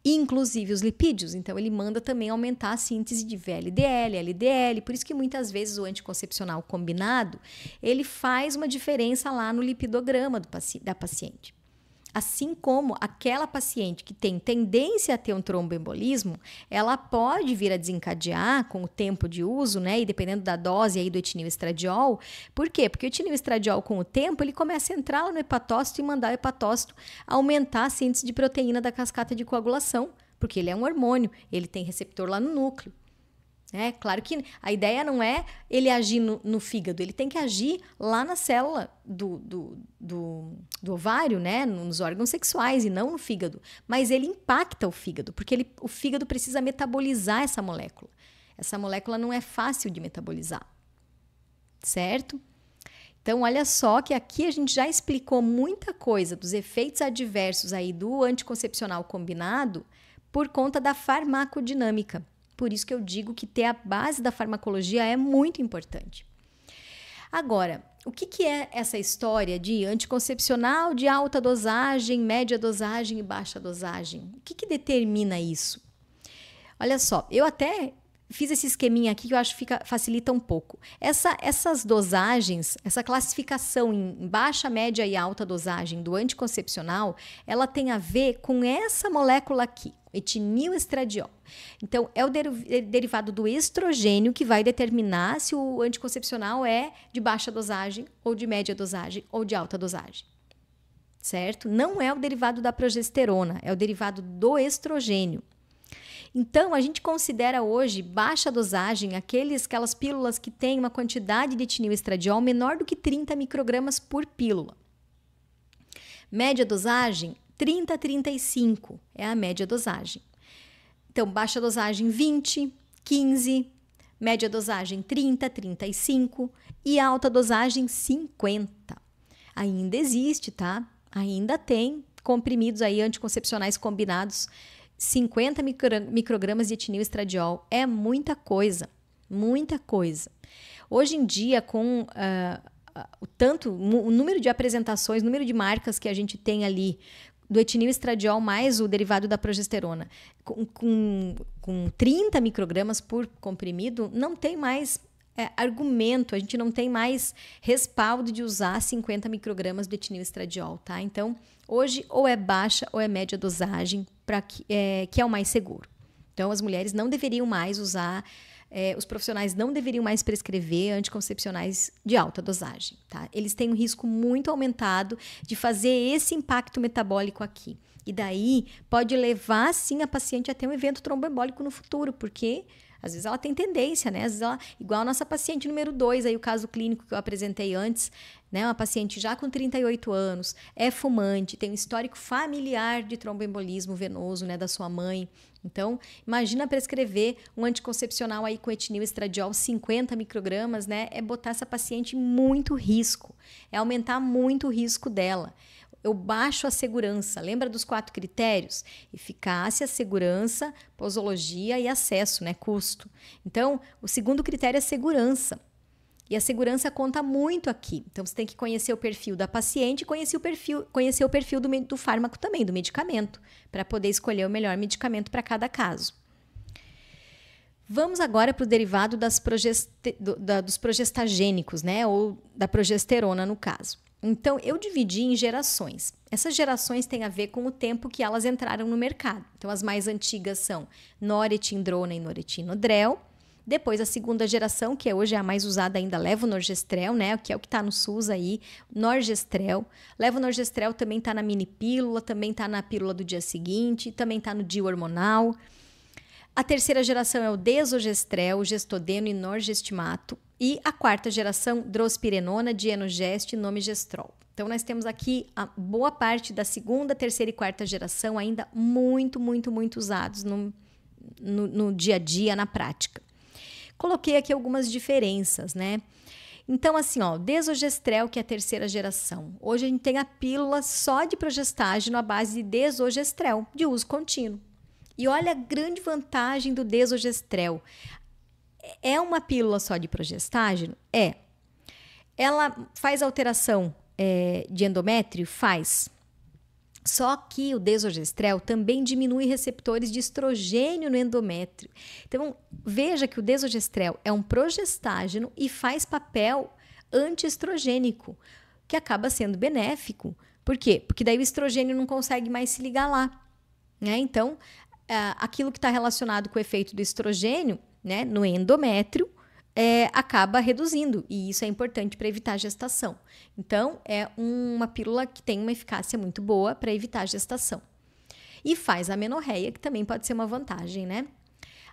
[SPEAKER 1] inclusive os lipídios. Então, ele manda também aumentar a síntese de VLDL, LDL, por isso que muitas vezes o anticoncepcional combinado, ele faz uma diferença lá no lipidograma da paciente. Assim como aquela paciente que tem tendência a ter um tromboembolismo, ela pode vir a desencadear com o tempo de uso, né? E dependendo da dose aí do etinil estradiol. Por quê? Porque o etinil estradiol, com o tempo, ele começa a entrar lá no hepatócito e mandar o hepatócito aumentar a síntese de proteína da cascata de coagulação, porque ele é um hormônio, ele tem receptor lá no núcleo. Claro que a ideia não é ele agir no fígado, ele tem que agir lá na célula do ovário, né? Nos órgãos sexuais e não no fígado. Mas ele impacta o fígado, porque o fígado precisa metabolizar essa molécula. Essa molécula não é fácil de metabolizar, certo? Então, olha só que aqui a gente já explicou muita coisa dos efeitos adversos aí do anticoncepcional combinado por conta da farmacodinâmica. Por isso que eu digo que ter a base da farmacologia é muito importante. Agora, o que é essa história de anticoncepcional de alta dosagem, média dosagem e baixa dosagem? O que determina isso? Olha só, eu até fiz esse esqueminha aqui que eu acho que facilita um pouco. Essas dosagens, essa classificação em baixa, média e alta dosagem do anticoncepcional, ela tem a ver com essa molécula aqui, etinil estradiol. Então, é o derivado do estrogênio que vai determinar se o anticoncepcional é de baixa dosagem, ou de média dosagem, ou de alta dosagem. Certo? Não é o derivado da progesterona, é o derivado do estrogênio. Então, a gente considera hoje baixa dosagem aquelas pílulas que têm uma quantidade de etinil estradiol menor do que 30 microgramas por pílula. Média dosagem, 30 a 35 é a média dosagem. Então, baixa dosagem 20, 15, média dosagem 30, 35 e alta dosagem 50. Ainda existe, tá? Ainda tem comprimidos aí anticoncepcionais combinados 50 microgramas de etinil-estradiol é muita coisa, muita coisa. Hoje em dia, com o número de apresentações, o número de marcas que a gente tem ali do etinil-estradiol mais o derivado da progesterona, com 30 microgramas por comprimido, não tem mais argumento, a gente não tem mais respaldo de usar 50 microgramas de etinil-estradiol, tá? Então, hoje ou é baixa ou é média dosagem, que é o mais seguro. Então, as mulheres não deveriam mais usar, os profissionais não deveriam mais prescrever anticoncepcionais de alta dosagem, tá? Eles têm um risco muito aumentado de fazer esse impacto metabólico aqui. E daí pode levar, sim, a paciente a ter um evento tromboembólico no futuro, porque às vezes ela tem tendência, né? Às vezes ela, igual a nossa paciente número 2, aí o caso clínico que eu apresentei antes, né? Uma paciente já com 38 anos, é fumante, tem um histórico familiar de tromboembolismo venoso, né? Da sua mãe. Então, imagina prescrever um anticoncepcional aí com etinil-estradiol 50 microgramas, né? É botar essa paciente em muito risco, é aumentar muito o risco dela. Eu baixo a segurança. Lembra dos 4 critérios? Eficácia, segurança, posologia e acesso, né? Custo. Então, o segundo critério é segurança. E a segurança conta muito aqui. Então, você tem que conhecer o perfil da paciente e conhecer o perfil do fármaco também, do medicamento, para poder escolher o melhor medicamento para cada caso. Vamos agora para o derivado dos progestagênicos, né? Ou da progesterona, no caso. Então, eu dividi em gerações. Essas gerações têm a ver com o tempo que elas entraram no mercado. Então, as mais antigas são noretindrona e noretinodrel. Depois, a segunda geração, que hoje é a mais usada ainda, levonorgestrel, né? Que é o que está no SUS aí, norgestrel. Levonorgestrel também está na mini pílula, também está na pílula do dia seguinte, também está no DIU hormonal. A terceira geração é o desogestrel, gestodeno e norgestimato. E a quarta geração, drospirenona, dienogest e nomigestrol. Então, nós temos aqui a boa parte da segunda, terceira e quarta geração ainda muito, muito, muito usados no dia a dia, na prática. Coloquei aqui algumas diferenças, né? Então, assim, ó, desogestrel, que é a terceira geração. Hoje a gente tem a pílula só de progestágeno à base de desogestrel, de uso contínuo. E olha a grande vantagem do desogestrel. É uma pílula só de progestágeno? É. Ela faz alteração de endométrio? Faz. Só que o desogestrel também diminui receptores de estrogênio no endométrio. Então, veja que o desogestrel é um progestágeno e faz papel antiestrogênico, que acaba sendo benéfico. Por quê? Porque daí o estrogênio não consegue mais se ligar lá, né? Então, aquilo que está relacionado com o efeito do estrogênio, né, no endométrio, acaba reduzindo, e isso é importante para evitar a gestação. Então, é uma pílula que tem uma eficácia muito boa para evitar a gestação. E faz a amenorreia, que também pode ser uma vantagem, né?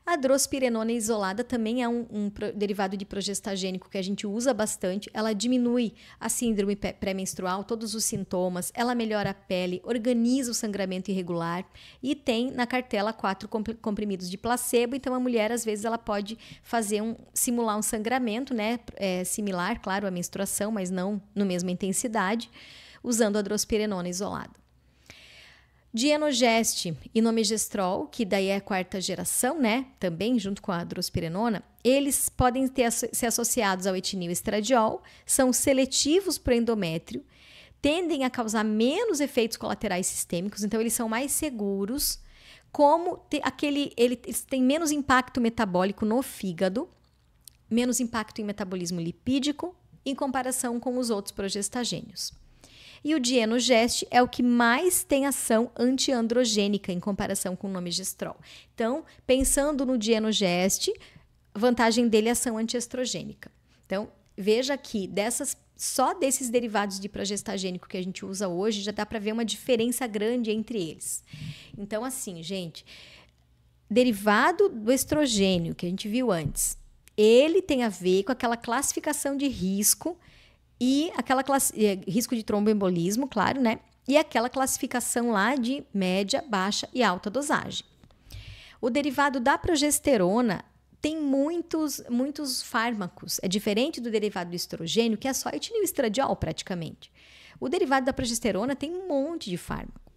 [SPEAKER 1] A drospirenona isolada também é um derivado de progestagênico que a gente usa bastante. Ela diminui a síndrome pré-menstrual, todos os sintomas, ela melhora a pele, organiza o sangramento irregular e tem na cartela 4 comprimidos de placebo. Então, a mulher, às vezes, ela pode simular um sangramento, né? Similar, claro, à menstruação, mas não na mesma intensidade, usando a drospirenona isolada. Dienogest e nomigestrol, que daí é a quarta geração, né? Também junto com a drospirenona, eles podem ser associados ao etinil-estradiol, são seletivos para o endométrio, tendem a causar menos efeitos colaterais sistêmicos, então eles são mais seguros, eles têm menos impacto metabólico no fígado, menos impacto em metabolismo lipídico, em comparação com os outros progestagênios. E o dienogest é o que mais tem ação antiandrogênica em comparação com o nomigestrol. Então, pensando no dienogest, a vantagem dele é ação antiestrogênica. Então, veja que só desses derivados de progestagênico que a gente usa hoje, já dá para ver uma diferença grande entre eles. Então, assim, gente, derivado do estrogênio que a gente viu antes, ele tem a ver com aquela classificação de risco e risco de tromboembolismo, claro, né? E aquela classificação lá de média, baixa e alta dosagem. O derivado da progesterona tem muitos fármacos. É diferente do derivado do estrogênio, que é só etinil-estradiol praticamente. O derivado da progesterona tem um monte de fármaco.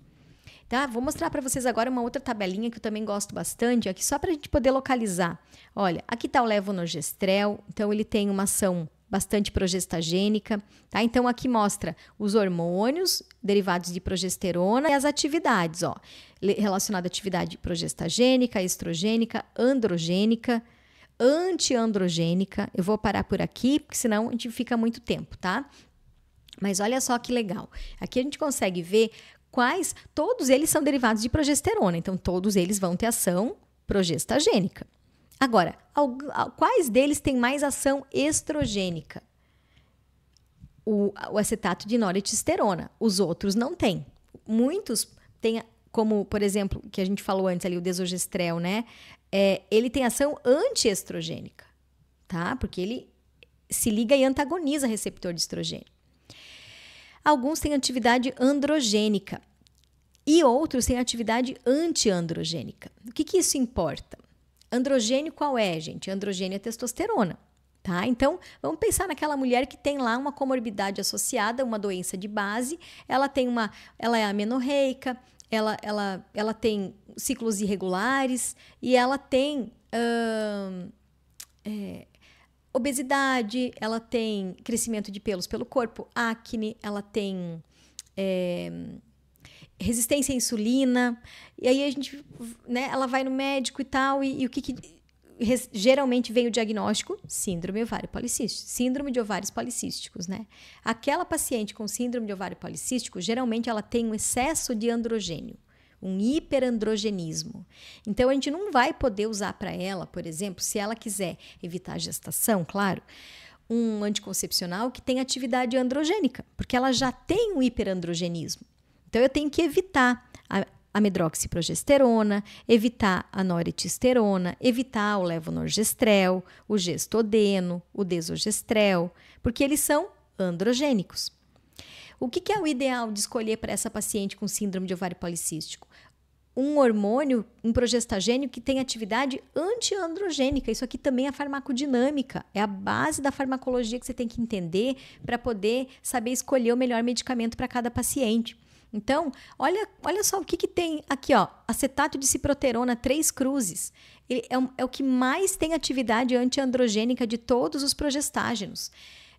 [SPEAKER 1] Tá? Vou mostrar para vocês agora uma outra tabelinha que eu também gosto bastante, aqui só para a gente poder localizar. Olha, aqui está o levonorgestrel, então ele tem uma ação bastante progestagênica, tá? Então aqui mostra os hormônios derivados de progesterona e as atividades, ó, relacionada à atividade progestagênica, estrogênica, androgênica, antiandrogênica. Eu vou parar por aqui, porque senão a gente fica muito tempo, tá? Mas olha só que legal. Aqui a gente consegue ver todos eles são derivados de progesterona, então todos eles vão ter ação progestagênica. Agora, quais deles têm mais ação estrogênica? O acetato de norethisterona, os outros não têm. Muitos têm, como, por exemplo, que a gente falou antes ali, o desogestrel, né? Ele tem ação antiestrogênica, tá? Porque ele se liga e antagoniza receptor de estrogênio. Alguns têm atividade androgênica e outros têm atividade antiandrogênica. O que isso importa? Androgênio qual é, gente? Androgênio é testosterona, tá? Então, vamos pensar naquela mulher que tem lá uma comorbidade associada, uma doença de base, ela é amenorreica, ela tem ciclos irregulares e ela tem obesidade, ela tem crescimento de pelos pelo corpo, acne, ela tem resistência à insulina, e aí a gente, né, ela vai no médico e tal, e o que geralmente vem o diagnóstico? Síndrome ovário policístico, síndrome de ovários policísticos, né? Aquela paciente com síndrome de ovário policístico, geralmente ela tem um excesso de androgênio, um hiperandrogenismo. Então, a gente não vai poder usar para ela, por exemplo, se ela quiser evitar a gestação, claro, um anticoncepcional que tem atividade androgênica, porque ela já tem um hiperandrogenismo. Então, eu tenho que evitar a medroxiprogesterona, evitar a norethisterona, evitar o levonorgestrel, o gestodeno, o desogestrel, porque eles são androgênicos. O que é o ideal de escolher para essa paciente com síndrome de ovário policístico? Um hormônio, um progestagênio que tem atividade antiandrogênica. Isso aqui também é farmacodinâmica. É a base da farmacologia que você tem que entender para poder saber escolher o melhor medicamento para cada paciente. Então, olha só o que tem aqui, ó, acetato de ciproterona 3 cruzes. Ele é o que mais tem atividade antiandrogênica de todos os progestágenos.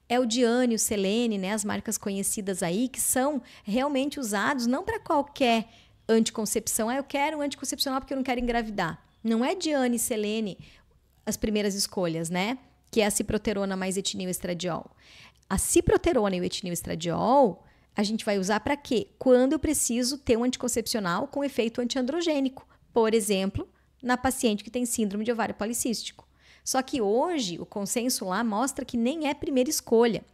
[SPEAKER 1] É o Diane, o Selene, né, as marcas conhecidas aí, que são realmente usados não para qualquer anticoncepção. Eu quero um anticoncepcional porque eu não quero engravidar. Não é Diane e Selene as primeiras escolhas, né? Que é a ciproterona mais etinil-estradiol. A ciproterona e o etinil-estradiol a gente vai usar para quê? Quando eu preciso ter um anticoncepcional com efeito antiandrogênico. Por exemplo, na paciente que tem síndrome de ovário policístico. Só que hoje o consenso lá mostra que nem é primeira escolha.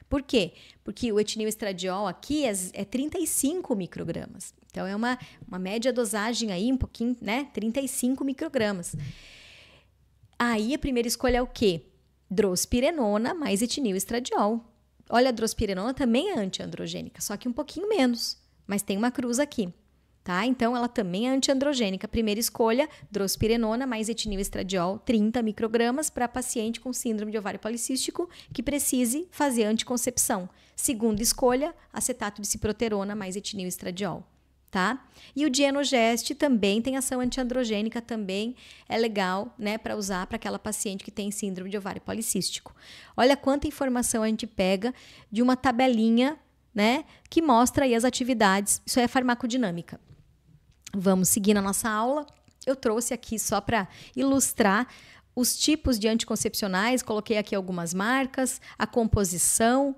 [SPEAKER 1] Por quê? Porque o etinil-estradiol aqui é 35 microgramas. Então, é uma média dosagem aí, um pouquinho, né? 35 microgramas. Aí, a primeira escolha é o quê? Drospirenona mais etinil-estradiol. Olha, a drospirenona também é antiandrogênica, só que um pouquinho menos. Mas tem uma cruz aqui, tá? Então, ela também é antiandrogênica. Primeira escolha, drospirenona mais etinil-estradiol, 30 microgramas para paciente com síndrome de ovário policístico que precise fazer anticoncepção. Segunda escolha, acetato de ciproterona mais etinil-estradiol, tá? E o Dienogest também tem ação antiandrogênica, também é legal, né, para usar para aquela paciente que tem síndrome de ovário policístico. Olha quanta informação a gente pega de uma tabelinha, né, que mostra aí as atividades. Isso é farmacodinâmica. Vamos seguir na nossa aula. Eu trouxe aqui só para ilustrar os tipos de anticoncepcionais, coloquei aqui algumas marcas, a composição,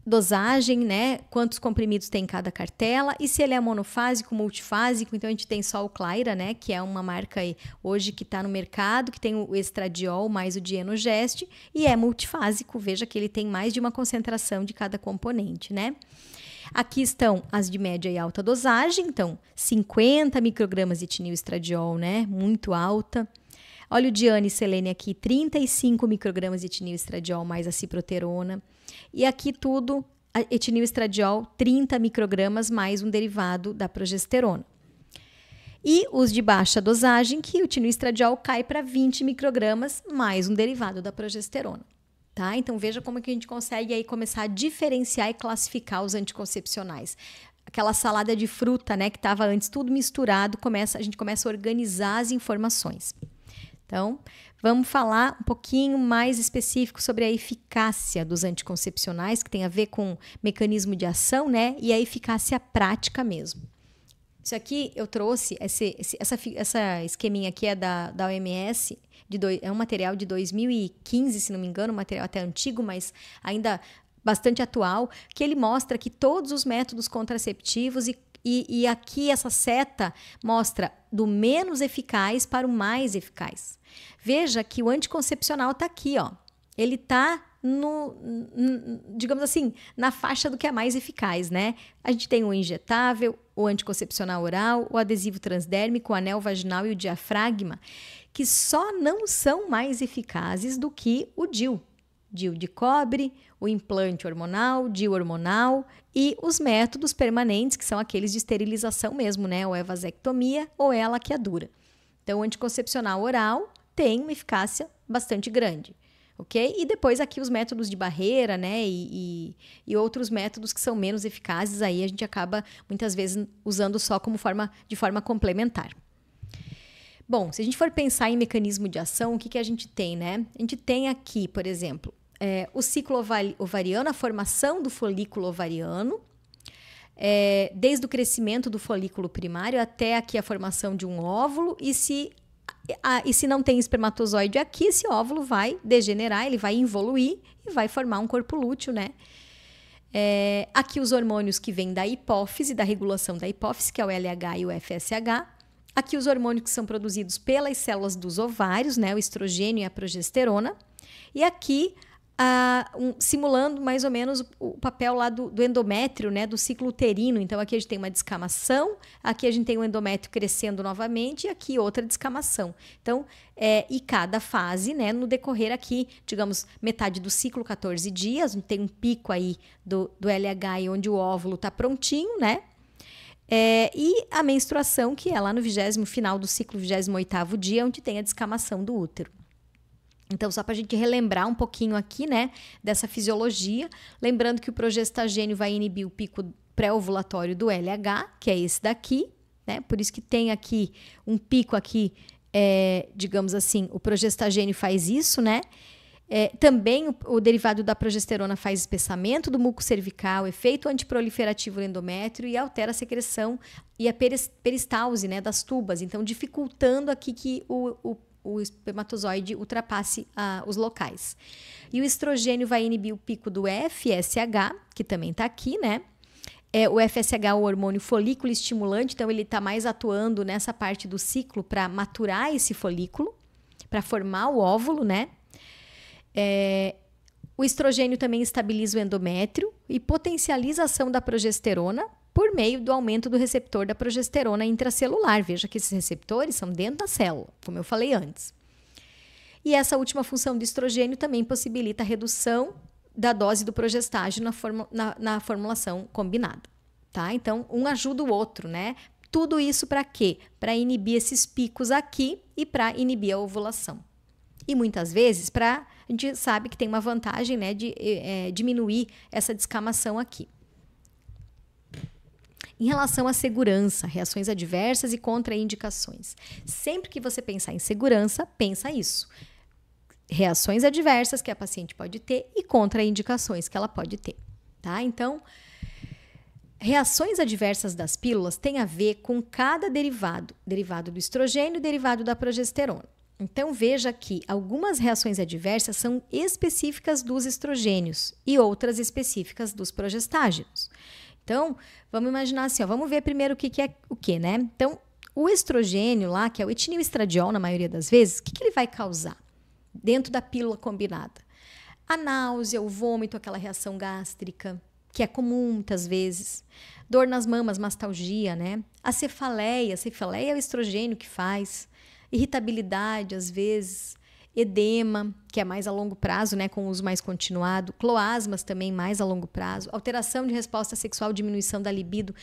[SPEAKER 1] dosagem, né? Quantos comprimidos tem em cada cartela e se ele é monofásico, multifásico. Então a gente tem só o Claira, né? Que é uma marca aí, hoje que está no mercado, que tem o estradiol mais o Dienogest e é multifásico. Veja que ele tem mais de uma concentração de cada componente, né? Aqui estão as de média e alta dosagem, então 50 microgramas de etinil-estradiol, né? Muito alta. Olha o Diane e Selene aqui, 35 microgramas de etinil-estradiol mais a ciproterona. E aqui tudo, etinil-estradiol, 30 microgramas mais um derivado da progesterona. E os de baixa dosagem, que o etinil-estradiol cai para 20 microgramas mais um derivado da progesterona. Tá? Então, veja como que a gente consegue aí começar a diferenciar e classificar os anticoncepcionais. aquela salada de fruta, né, que estava antes tudo misturado, a gente começa a organizar as informações. Então, vamos falar um pouquinho mais específico sobre a eficácia dos anticoncepcionais, que tem a ver com mecanismo de ação, né, e a eficácia prática mesmo. Isso aqui eu trouxe, essa esqueminha aqui é da OMS, é um material de 2015, se não me engano, um material até antigo, mas ainda bastante atual, que ele mostra que todos os métodos contraceptivos e aqui essa seta mostra do menos eficaz para o mais eficaz. Veja que o anticoncepcional está aqui, ó. Ele está digamos assim, na faixa do que é mais eficaz, né? A gente tem o injetável, o anticoncepcional oral, o adesivo transdérmico, o anel vaginal e o diafragma, que só não são mais eficazes do que o DIU. DIU de cobre, o implante hormonal, DIU hormonal e os métodos permanentes, que são aqueles de esterilização mesmo, né? Ou é vasectomia ou é a laqueadura. Então, o anticoncepcional oral tem uma eficácia bastante grande. Ok? E depois aqui os métodos de barreira, né? E outros métodos que são menos eficazes, aí a gente acaba muitas vezes usando só de forma complementar. Bom, se a gente for pensar em mecanismo de ação, o que a gente tem, né? A gente tem aqui, por exemplo, o ciclo ovariano, a formação do folículo ovariano, desde o crescimento do folículo primário até aqui a formação de um óvulo, e se não tem espermatozoide aqui, esse óvulo vai degenerar, ele vai evoluir e vai formar um corpo lúteo, né? Aqui os hormônios que vêm da hipófise, da regulação da hipófise, que é o LH e o FSH. Aqui os hormônios que são produzidos pelas células dos ovários, né? O estrogênio e a progesterona. E aqui, simulando mais ou menos o papel lá do endométrio, né? Do ciclo uterino. Então, aqui a gente tem uma descamação, aqui a gente tem o endométrio crescendo novamente e aqui outra descamação. Então, e cada fase, né? No decorrer aqui, digamos, metade do ciclo, 14 dias, tem um pico aí do LH, onde o óvulo está prontinho, né? E a menstruação, que é lá no final do ciclo, 28º dia, onde tem a descamação do útero. Então, só para a gente relembrar um pouquinho aqui, né, dessa fisiologia, lembrando que o progestagênio vai inibir o pico pré-ovulatório do LH, que é esse daqui, né, por isso que tem aqui um pico aqui, digamos assim, o progestagênio faz isso, né, também o derivado da progesterona faz espessamento do muco cervical, efeito antiproliferativo do endométrio e altera a secreção e a peristalse, né, das tubas, então dificultando aqui que o espermatozoide ultrapasse os locais. E o estrogênio vai inibir o pico do FSH, que também está aqui, né? O FSH é o hormônio folículo estimulante, então ele está mais atuando nessa parte do ciclo para maturar esse folículo, para formar o óvulo, né? O estrogênio também estabiliza o endométrio e potencializa a ação da progesterona por meio do aumento do receptor da progesterona intracelular. Veja que esses receptores são dentro da célula, como eu falei antes. E essa última função do estrogênio também possibilita a redução da dose do progestágeno na formulação combinada. Tá? Então, um ajuda o outro, né? Tudo isso para quê? Para inibir esses picos aqui e para inibir a ovulação. E muitas vezes, a gente sabe que tem uma vantagem, né, de diminuir essa descamação aqui. Em relação à segurança, reações adversas e contraindicações. Sempre que você pensar em segurança, pensa isso. Reações adversas que a paciente pode ter e contraindicações que ela pode ter. Tá? Então, reações adversas das pílulas têm a ver com cada derivado do estrogênio e derivado da progesterona. Então, veja que algumas reações adversas são específicas dos estrogênios e outras específicas dos progestágenos. Então, vamos imaginar assim, ó, vamos ver primeiro o que é o que, né? Então, o estrogênio lá, que é o etinilestradiol na maioria das vezes, o que ele vai causar dentro da pílula combinada? A náusea, o vômito, aquela reação gástrica, que é comum muitas vezes. Dor nas mamas, mastalgia, né? A cefaleia é o estrogênio que faz. Irritabilidade, às vezes. Edema, que é mais a longo prazo, né, com uso mais continuado, cloasmas também mais a longo prazo, alteração de resposta sexual, diminuição da libido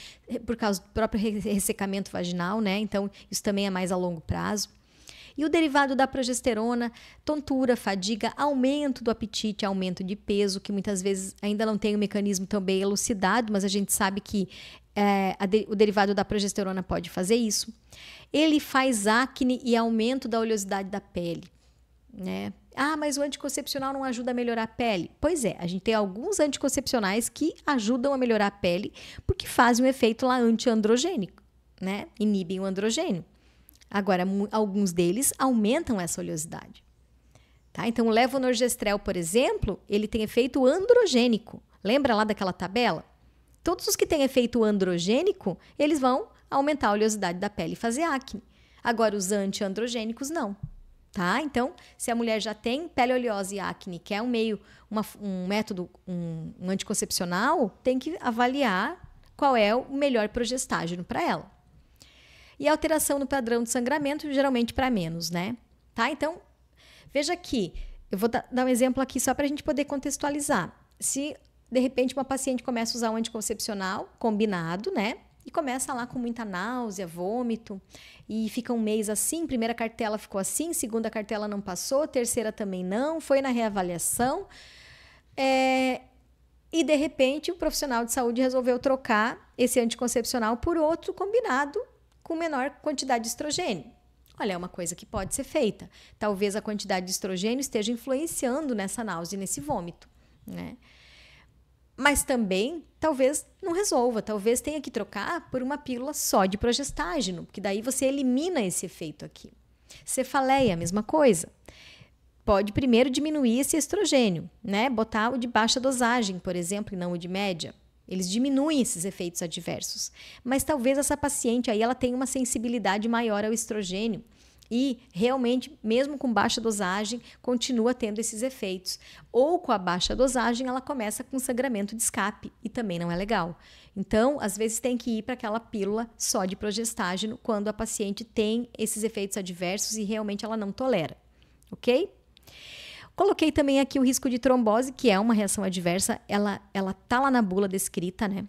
[SPEAKER 1] por causa do próprio ressecamento vaginal, né, então isso também é mais a longo prazo. E o derivado da progesterona, tontura, fadiga, aumento do apetite, aumento de peso, que muitas vezes ainda não tem o mecanismo tão bem elucidado, mas a gente sabe que o derivado da progesterona pode fazer isso. Ele faz acne e aumento da oleosidade da pele, né? Ah, mas o anticoncepcional não ajuda a melhorar a pele. Pois é, a gente tem alguns anticoncepcionais que ajudam a melhorar a pele porque fazem um efeito lá antiandrogênico, né? Inibem o androgênio. Agora, alguns deles aumentam essa oleosidade. Tá? Então, o levonorgestrel, por exemplo, ele tem efeito androgênico. Lembra lá daquela tabela? Todos os que têm efeito androgênico, eles vão aumentar a oleosidade da pele e fazer acne. Agora, os antiandrogênicos, não. Tá? Então, se a mulher já tem pele oleosa e acne, quer um método, um anticoncepcional, tem que avaliar qual é o melhor progestágeno para ela. E a alteração no padrão de sangramento, geralmente para menos, né? Tá? Então, veja aqui, eu vou dar um exemplo aqui só para a gente poder contextualizar. Se, de repente, uma paciente começa a usar um anticoncepcional combinado, né? E começa lá com muita náusea, vômito, e fica um mês assim, primeira cartela ficou assim, segunda cartela não passou, terceira também não, foi na reavaliação, e de repente o profissional de saúde resolveu trocar esse anticoncepcional por outro combinado com menor quantidade de estrogênio. Olha, é uma coisa que pode ser feita. Talvez a quantidade de estrogênio esteja influenciando nessa náusea e nesse vômito, né? Mas também, talvez não resolva. Talvez tenha que trocar por uma pílula só de progestágeno, porque daí você elimina esse efeito aqui. Cefaleia, a mesma coisa. Pode primeiro diminuir esse estrogênio, né? Botar o de baixa dosagem, por exemplo, e não o de média. Eles diminuem esses efeitos adversos. Mas talvez essa paciente aí ela tenha uma sensibilidade maior ao estrogênio. E realmente, mesmo com baixa dosagem, continua tendo esses efeitos. Ou com a baixa dosagem, ela começa com sangramento de escape e também não é legal. Então, às vezes tem que ir para aquela pílula só de progestágeno quando a paciente tem esses efeitos adversos e realmente ela não tolera, ok? Coloquei também aqui o risco de trombose, que é uma reação adversa, ela tá lá na bula descrita, né?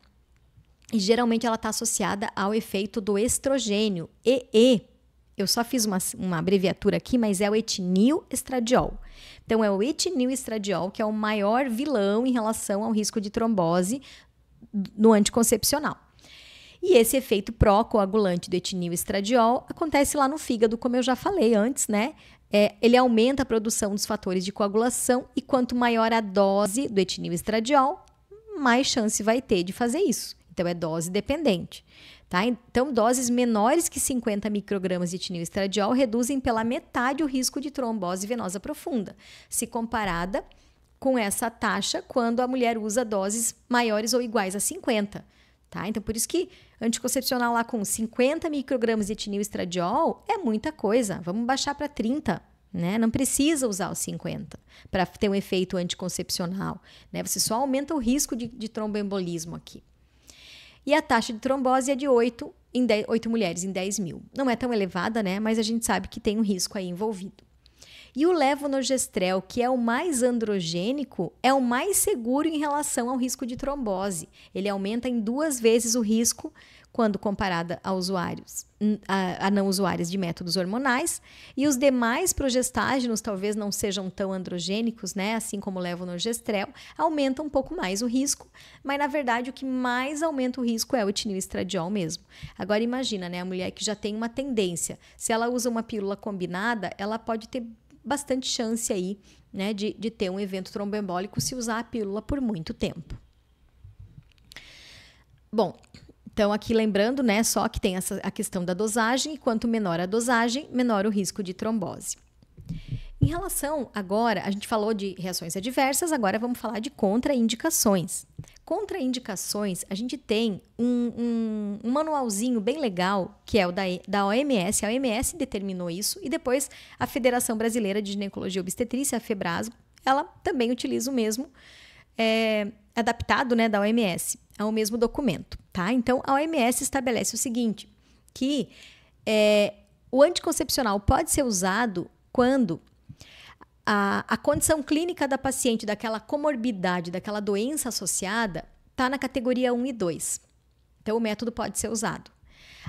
[SPEAKER 1] E geralmente ela está associada ao efeito do estrogênio, eu só fiz uma abreviatura aqui, mas é o etinil-estradiol. Então, é o etinil-estradiol que é o maior vilão em relação ao risco de trombose no anticoncepcional. E esse efeito pró-coagulante do etinil-estradiol acontece lá no fígado, como eu já falei antes, né? Ele aumenta a produção dos fatores de coagulação e quanto maior a dose do etinil-estradiol, mais chance vai ter de fazer isso. Então, é dose dependente. Tá? Então, doses menores que 50 microgramas de etinil-estradiol reduzem pela metade o risco de trombose venosa profunda, se comparada com essa taxa quando a mulher usa doses maiores ou iguais a 50. Tá? Então, por isso que anticoncepcional lá com 50 microgramas de etinil-estradiol é muita coisa. Vamos baixar para 30. Né? Não precisa usar os 50 para ter um efeito anticoncepcional. Né? Você só aumenta o risco de tromboembolismo aqui. E a taxa de trombose é de 8 mulheres em 10 mil. Não é tão elevada, né? Mas a gente sabe que tem um risco aí envolvido. E o levonorgestrel, que é o mais androgênico, é o mais seguro em relação ao risco de trombose. Ele aumenta em 2 vezes o risco quando comparada a usuários, a não usuários de métodos hormonais. E os demais progestágenos talvez não sejam tão androgênicos, né? Assim como o levonorgestrel, aumentam um pouco mais o risco, mas na verdade o que mais aumenta o risco é o etinil-estradiol mesmo. Agora imagina, né? A mulher que já tem uma tendência, se ela usa uma pílula combinada, ela pode ter bastante chance aí, né, de ter um evento tromboembólico se usar a pílula por muito tempo. Bom, então aqui lembrando, né, só que tem a questão da dosagem, e quanto menor a dosagem, menor o risco de trombose. Em relação agora, a gente falou de reações adversas, agora vamos falar de contraindicações. Contraindicações, a gente tem um manualzinho bem legal, que é o da OMS. A OMS determinou isso e depois a Federação Brasileira de Ginecologia e Obstetrícia, a FEBRASGO, ela também utiliza o mesmo, adaptado, né, da OMS, ao mesmo documento. Tá? Então, a OMS estabelece o seguinte, que o anticoncepcional pode ser usado quando a condição clínica da paciente, daquela comorbidade, daquela doença associada, está na categoria 1 e 2. Então, o método pode ser usado.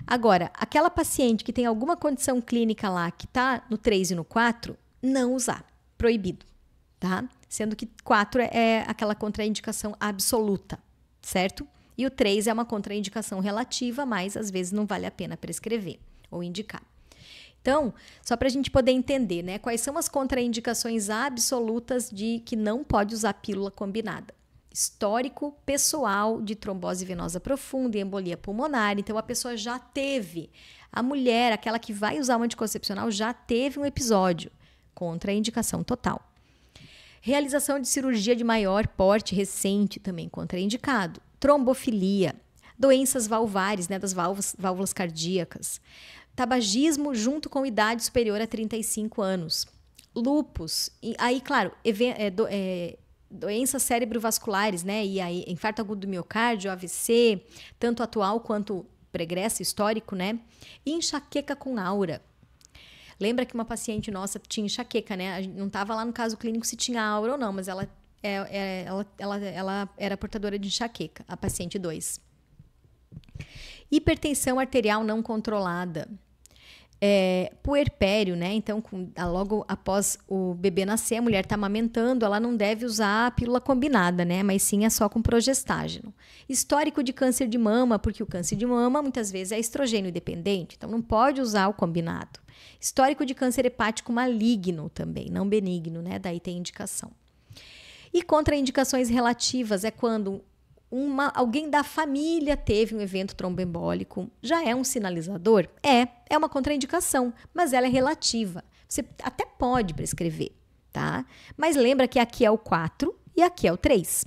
[SPEAKER 1] Agora, aquela paciente que tem alguma condição clínica lá que está no 3 e no 4, não usar. Proibido, tá? Sendo que 4 é aquela contraindicação absoluta, certo? E o 3 é uma contraindicação relativa, mas às vezes não vale a pena prescrever ou indicar. Então, só para a gente poder entender, né? Quais são as contraindicações absolutas de que não pode usar pílula combinada? Histórico pessoal de trombose venosa profunda e embolia pulmonar. Então, a pessoa já teve, a mulher, aquela que vai usar o anticoncepcional, já teve um episódio. Contraindicação total. Realização de cirurgia de maior porte recente, também contraindicado. Trombofilia, doenças valvares, né, das válvulas cardíacas. Tabagismo junto com idade superior a 35 anos. Lúpus, e aí, claro, doenças cerebrovasculares, né? E aí, infarto agudo do miocárdio, AVC, tanto atual quanto pregresso, histórico, né? E enxaqueca com aura. Lembra que uma paciente nossa tinha enxaqueca, né? A gente não estava lá no caso clínico se tinha aura ou não, mas ela era portadora de enxaqueca, a paciente 2. Hipertensão arterial não controlada. Puerpério, né? Então, logo após o bebê nascer, a mulher está amamentando, ela não deve usar a pílula combinada, né? Mas sim é só com progestágeno. Histórico de câncer de mama, porque o câncer de mama muitas vezes é estrogênio dependente, então não pode usar o combinado. Histórico de câncer hepático maligno também, não benigno, né? Daí tem indicação. E contraindicações relativas é quando alguém da família teve um evento tromboembólico. Já é um sinalizador? É uma contraindicação, mas ela é relativa. Você até pode prescrever, tá? Mas lembra que aqui é o 4 e aqui é o 3.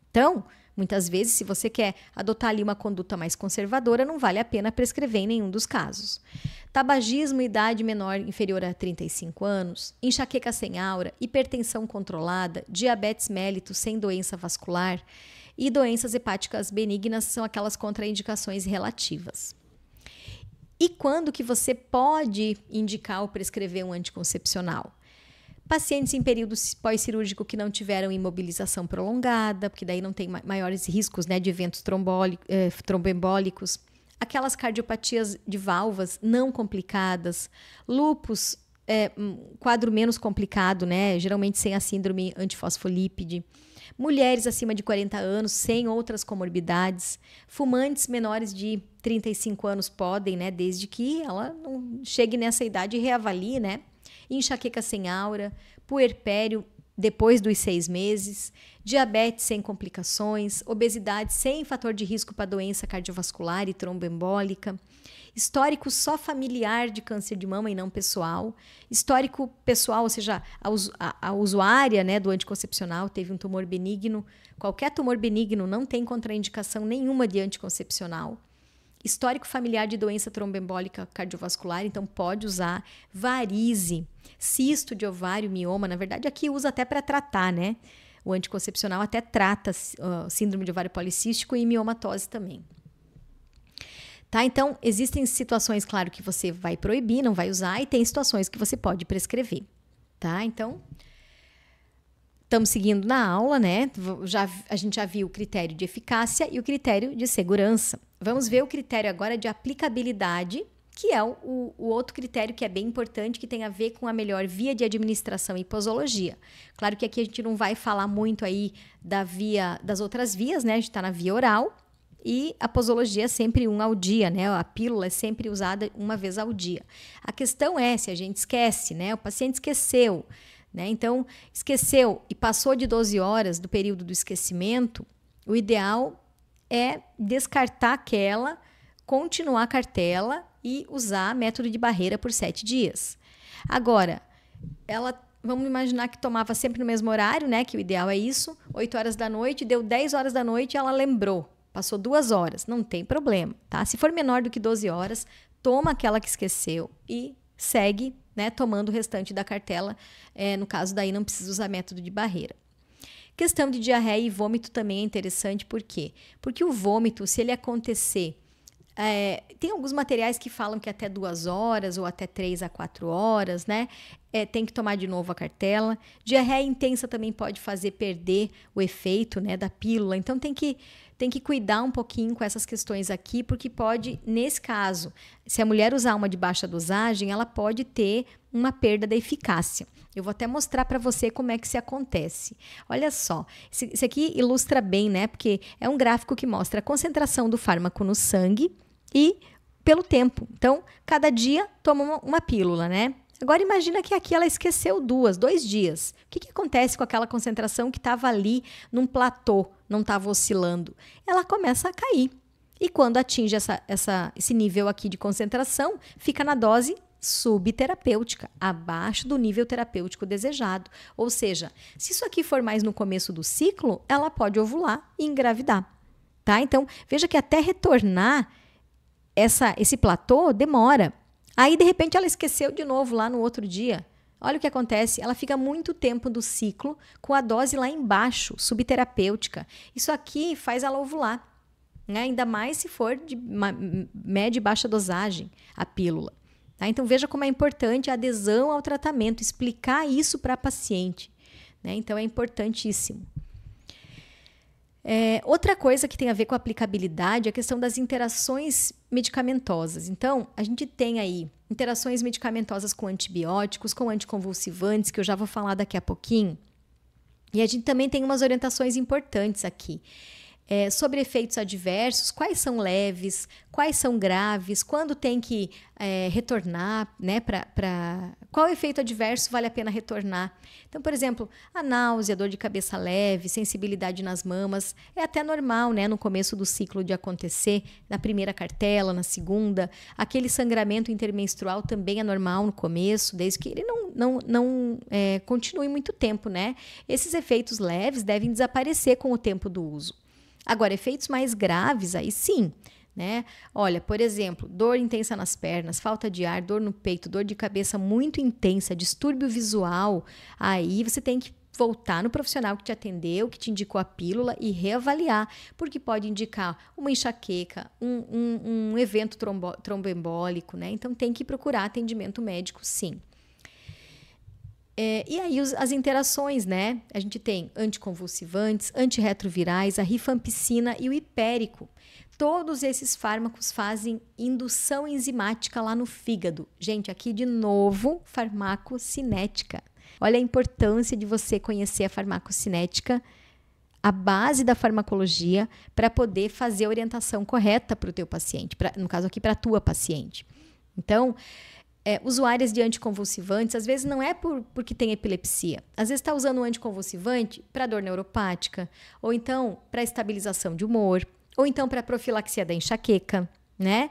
[SPEAKER 1] Então, muitas vezes, se você quer adotar ali uma conduta mais conservadora, não vale a pena prescrever em nenhum dos casos. Tabagismo, idade menor inferior a 35 anos, enxaqueca sem aura, hipertensão controlada, diabetes mellitus sem doença vascular, e doenças hepáticas benignas são aquelas contraindicações relativas. E quando que você pode indicar ou prescrever um anticoncepcional? Pacientes em período pós-cirúrgico que não imobilização prolongada, porque daí não tem maiores riscos, né, de eventos tromboembólicos. Aquelas cardiopatias de válvulas não complicadas. Lúpus, quadro menos complicado, né, geralmente sem a síndrome antifosfolípide. Mulheres acima de 40 anos, sem outras comorbidades. Fumantes menores de 35 anos podem, né? Desde que ela não chegue nessa idade e reavalie, né? Enxaqueca sem aura, puerpério depois dos 6 meses, diabetes sem complicações, obesidade sem fator de risco para doença cardiovascular e tromboembólica, histórico só familiar de câncer de mama e não pessoal, histórico pessoal, ou seja, a usuária, né, do anticoncepcional teve um tumor benigno, qualquer tumor benigno não tem contraindicação nenhuma de anticoncepcional, histórico familiar de doença tromboembólica cardiovascular, então pode usar, varize, cisto de ovário, mioma, na verdade aqui usa até para tratar, né? O anticoncepcional até trata síndrome de ovário policístico e miomatose também. Tá? Então, existem situações, claro, que você vai proibir, não vai usar, e tem situações que você pode prescrever. Tá? Então, estamos seguindo na aula, né? A gente já viu o critério de eficácia e o critério de segurança. Vamos ver o critério agora de aplicabilidade, que é o outro critério que é bem importante, que tem a ver com a melhor via de administração e posologia. Claro que aqui a gente não vai falar muito aí das outras vias, né? A gente está na via oral e a posologia é sempre 1 ao dia, né? A pílula é sempre usada 1 vez ao dia. A questão é se a gente esquece, né? O paciente esqueceu, né? Então, esqueceu e passou de 12 horas do período do esquecimento, o ideal é descartar aquela, continuar a cartela e usar método de barreira por 7 dias. Agora, vamos imaginar que tomava sempre no mesmo horário, né? Que o ideal é isso, 8 horas da noite, deu 10 horas da noite e ela lembrou. Passou 2 horas, não tem problema, tá? Se for menor do que 12 horas, toma aquela que esqueceu e segue, né, tomando o restante da cartela. No caso, daí não precisa usar método de barreira. Questão de diarreia e vômito também é interessante, por quê? Porque o vômito, se ele acontecer, tem alguns materiais que falam que até 2 horas ou até 3 a 4 horas, né? Tem que tomar de novo a cartela. Diarreia intensa também pode fazer perder o efeito, né, da pílula. Então tem que tem que cuidar um pouquinho com essas questões aqui, porque pode, nesse caso, se a mulher usar uma de baixa dosagem, ela pode ter uma perda da eficácia. Eu vou até mostrar para você como é que isso acontece. Olha só, esse aqui ilustra bem, né? Porque é um gráfico que mostra a concentração do fármaco no sangue e pelo tempo. Então, cada dia toma uma pílula, né? Agora imagina que aqui ela esqueceu 2 dias. O que acontece com aquela concentração que estava ali num platô, não estava oscilando? Ela começa a cair. E quando atinge esse nível aqui de concentração, fica na dose subterapêutica, abaixo do nível terapêutico desejado. Ou seja, se isso aqui for mais no começo do ciclo, ela pode ovular e engravidar. Tá? Então, veja que até retornar esse platô demora. Aí, de repente, ela esqueceu de novo lá no outro dia. Olha o que acontece. Ela fica muito tempo do ciclo com a dose lá embaixo, subterapêutica. Isso aqui faz ela ovular, né? Ainda mais se for de média e baixa dosagem, a pílula. Tá? Então, veja como é importante a adesão ao tratamento, explicar isso para a paciente, né? Então, é importantíssimo. Outra coisa que tem a ver com a aplicabilidade é a questão das interações medicamentosas. Então, a gente tem aí interações medicamentosas com antibióticos, com anticonvulsivantes, que eu já vou falar daqui a pouquinho. E a gente também tem umas orientações importantes aqui. Sobre efeitos adversos, quais são leves, quais são graves, quando tem que retornar, né, qual efeito adverso vale a pena retornar. Então, por exemplo, a náusea, dor de cabeça leve, sensibilidade nas mamas, é até normal, né, no começo do ciclo de acontecer, na primeira cartela, na segunda. Aquele sangramento intermenstrual também é normal no começo, desde que ele não continue muito tempo, né? Esses efeitos leves devem desaparecer com o tempo do uso. Agora, efeitos mais graves, aí sim, né? Olha, por exemplo, dor intensa nas pernas, falta de ar, dor no peito, dor de cabeça muito intensa, distúrbio visual, aí você tem que voltar no profissional que te atendeu, que te indicou a pílula e reavaliar, porque pode indicar uma enxaqueca, um evento tromboembólico, né? Então, tem que procurar atendimento médico, sim. E aí as interações, né? A gente tem anticonvulsivantes, antirretrovirais, a rifampicina e o hipérico. Todos esses fármacos fazem indução enzimática lá no fígado. Gente, aqui de novo, farmacocinética. Olha a importância de você conhecer a farmacocinética, a base da farmacologia, para poder fazer a orientação correta para o teu paciente, no caso aqui para a tua paciente. Então, usuárias de anticonvulsivantes, às vezes não é porque tem epilepsia. Às vezes está usando um anticonvulsivante para dor neuropática, ou então para estabilização de humor, ou então para profilaxia da enxaqueca, né?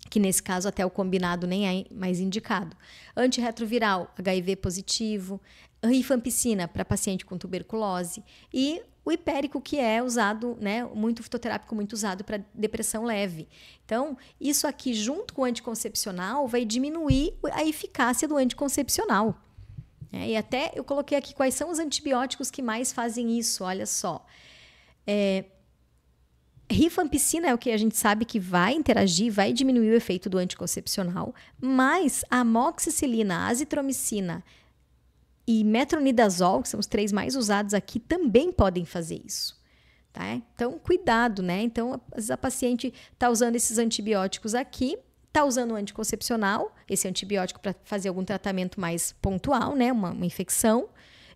[SPEAKER 1] Que nesse caso até o combinado nem é mais indicado. Antirretroviral, HIV positivo, rifampicina para paciente com tuberculose e o hipérico, que é usado, né, muito fitoterápico, muito usado para depressão leve. Então, isso aqui junto com o anticoncepcional vai diminuir a eficácia do anticoncepcional. E até eu coloquei aqui quais são os antibióticos que mais fazem isso, olha só. Rifampicina é o que a gente sabe que vai interagir, vai diminuir o efeito do anticoncepcional, mas a amoxicilina, a azitromicina e metronidazol, que são os 3 mais usados aqui, também podem fazer isso. Tá? Então, cuidado, né? Então, às vezes a paciente está usando esses antibióticos aqui, está usando o anticoncepcional, esse antibiótico para fazer algum tratamento mais pontual, né? Uma infecção,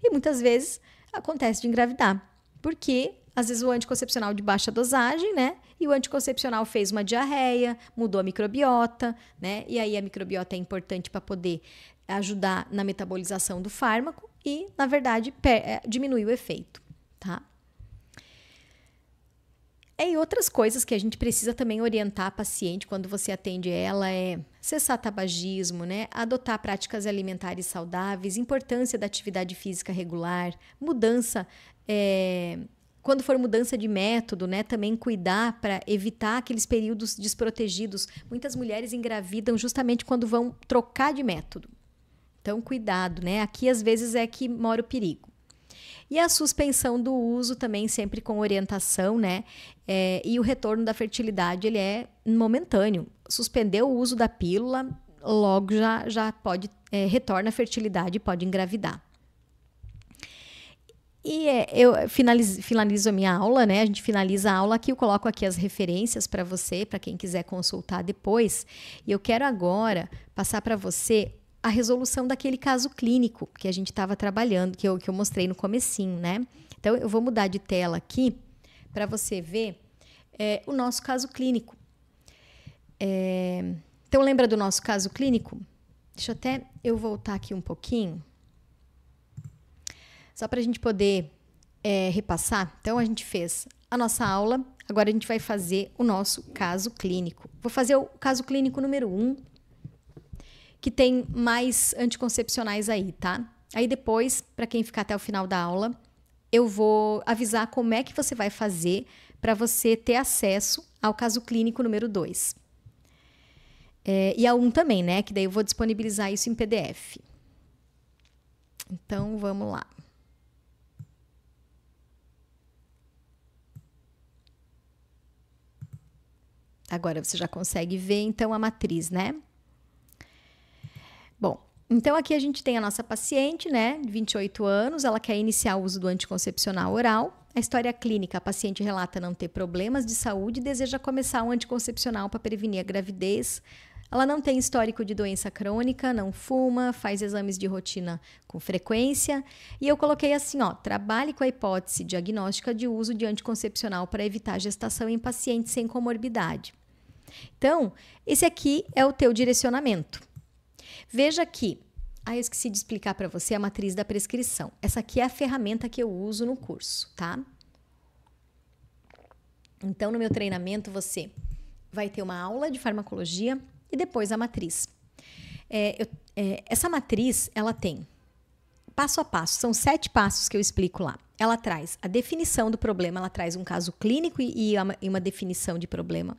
[SPEAKER 1] e muitas vezes acontece de engravidar, porque às vezes o anticoncepcional de baixa dosagem, né? E o anticoncepcional fez uma diarreia, mudou a microbiota, né? E aí a microbiota é importante para poder ajudar na metabolização do fármaco e, na verdade, diminuir o efeito, tá? E outras coisas que a gente precisa também orientar a paciente quando você atende ela é cessar tabagismo, né? Adotar práticas alimentares saudáveis, importância da atividade física regular, mudança, quando for mudança de método, né? Também cuidar para evitar aqueles períodos desprotegidos. Muitas mulheres engravidam justamente quando vão trocar de método. Então, cuidado, né? Aqui, às vezes, é que mora o perigo. E a suspensão do uso também sempre com orientação, né? E o retorno da fertilidade, ele é momentâneo. Suspender o uso da pílula, logo já pode, retorna a fertilidade e pode engravidar. eu finalizo a minha aula, né? A gente finaliza a aula aqui, eu coloco aqui as referências para você, para quem quiser consultar depois. E eu quero agora passar para você a resolução daquele caso clínico que a gente estava trabalhando, que eu mostrei no comecinho, né? Então, eu vou mudar de tela aqui para você ver o nosso caso clínico. Então, lembra do nosso caso clínico? Deixa até eu voltar aqui um pouquinho. Só para a gente poder repassar. Então, a gente fez a nossa aula, agora a gente vai fazer o nosso caso clínico. Vou fazer o caso clínico número 1, que tem mais anticoncepcionais aí, tá? Aí depois, para quem ficar até o final da aula, eu vou avisar como é que você vai fazer para você ter acesso ao caso clínico número 2. E a 1 também, né? Que daí eu vou disponibilizar isso em PDF. Então, vamos lá. Agora você já consegue ver, então, a matriz, né? Bom, então aqui a gente tem a nossa paciente, né? De 28 anos, ela quer iniciar o uso do anticoncepcional oral. A história clínica, a paciente relata não ter problemas de saúde e deseja começar um anticoncepcional para prevenir a gravidez. Ela não tem histórico de doença crônica, não fuma, faz exames de rotina com frequência. E eu coloquei assim, ó, trabalhe com a hipótese diagnóstica de uso de anticoncepcional para evitar gestação em pacientes sem comorbidade. Então, esse aqui é o teu direcionamento. Veja aqui, eu esqueci de explicar para você a matriz da prescrição. Essa aqui é a ferramenta que eu uso no curso, tá? Então, no meu treinamento, você vai ter uma aula de farmacologia e depois a matriz. Essa matriz, ela tem passo a passo, são 7 passos que eu explico lá. Ela traz a definição do problema, ela traz um caso clínico e uma definição de problema.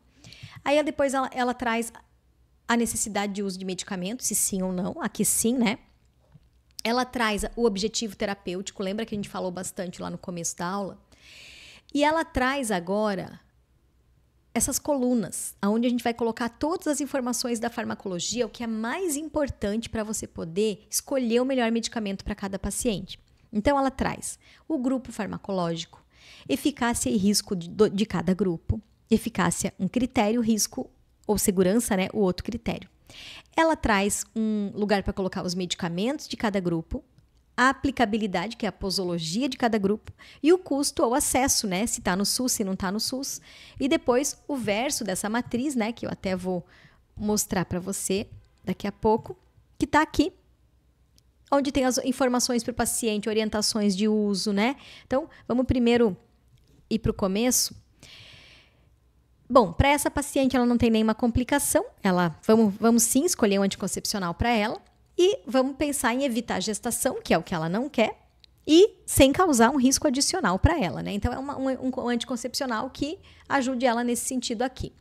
[SPEAKER 1] Aí depois ela traz a necessidade de uso de medicamentos, se sim ou não, aqui sim, né? Ela traz o objetivo terapêutico, lembra que a gente falou bastante lá no começo da aula? E ela traz agora essas colunas, onde a gente vai colocar todas as informações da farmacologia, o que é mais importante para você poder escolher o melhor medicamento para cada paciente. Então, ela traz o grupo farmacológico, eficácia e risco de cada grupo, eficácia, um critério, risco ou segurança, né, o outro critério. Ela traz um lugar para colocar os medicamentos de cada grupo, a aplicabilidade, que é a posologia de cada grupo, e o custo ou acesso, né? Se está no SUS, se não está no SUS. E depois o verso dessa matriz, né? Que eu até vou mostrar para você daqui a pouco, que está aqui, onde tem as informações para o paciente, orientações de uso, né? Então, vamos primeiro ir para o começo. Bom, para essa paciente, ela não tem nenhuma complicação. Vamos sim escolher um anticoncepcional para ela. E vamos pensar em evitar a gestação, que é o que ela não quer, e sem causar um risco adicional para ela, né? Então, é um anticoncepcional que ajude ela nesse sentido aqui.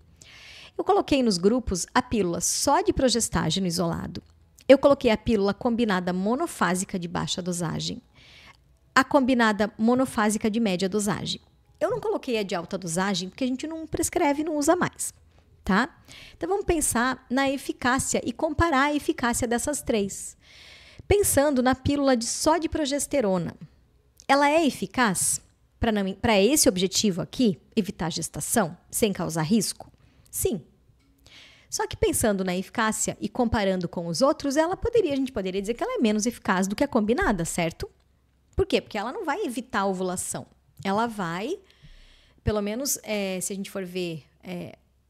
[SPEAKER 1] Eu coloquei nos grupos a pílula só de progestágeno isolado. Eu coloquei a pílula combinada monofásica de baixa dosagem. A combinada monofásica de média dosagem. Eu não coloquei a de alta dosagem, porque a gente não prescreve e não usa mais. Tá? Então, vamos pensar na eficácia e comparar a eficácia dessas 3. Pensando na pílula só de progesterona, ela é eficaz para esse objetivo aqui, evitar a gestação, sem causar risco? Sim. Só que pensando na eficácia e comparando com os outros, a gente poderia dizer que ela é menos eficaz do que a combinada, certo? Por quê? Porque ela não vai evitar a ovulação. Ela vai, pelo menos, se a gente for ver...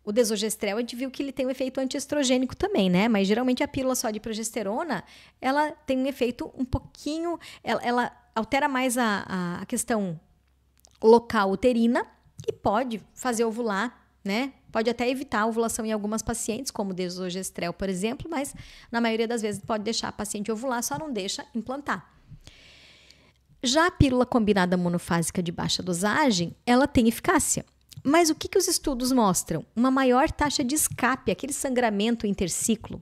[SPEAKER 1] O desogestrel, a gente viu que ele tem um efeito antiestrogênico também, né? Mas geralmente a pílula só de progesterona, ela tem um efeito um pouquinho... Ela altera mais a questão local uterina e pode fazer ovular, né? Pode até evitar a ovulação em algumas pacientes, como o desogestrel, por exemplo, mas na maioria das vezes pode deixar a paciente ovular, só não deixa implantar. Já a pílula combinada monofásica de baixa dosagem, ela tem eficácia. Mas o que os estudos mostram? Uma maior taxa de escape, aquele sangramento interciclo,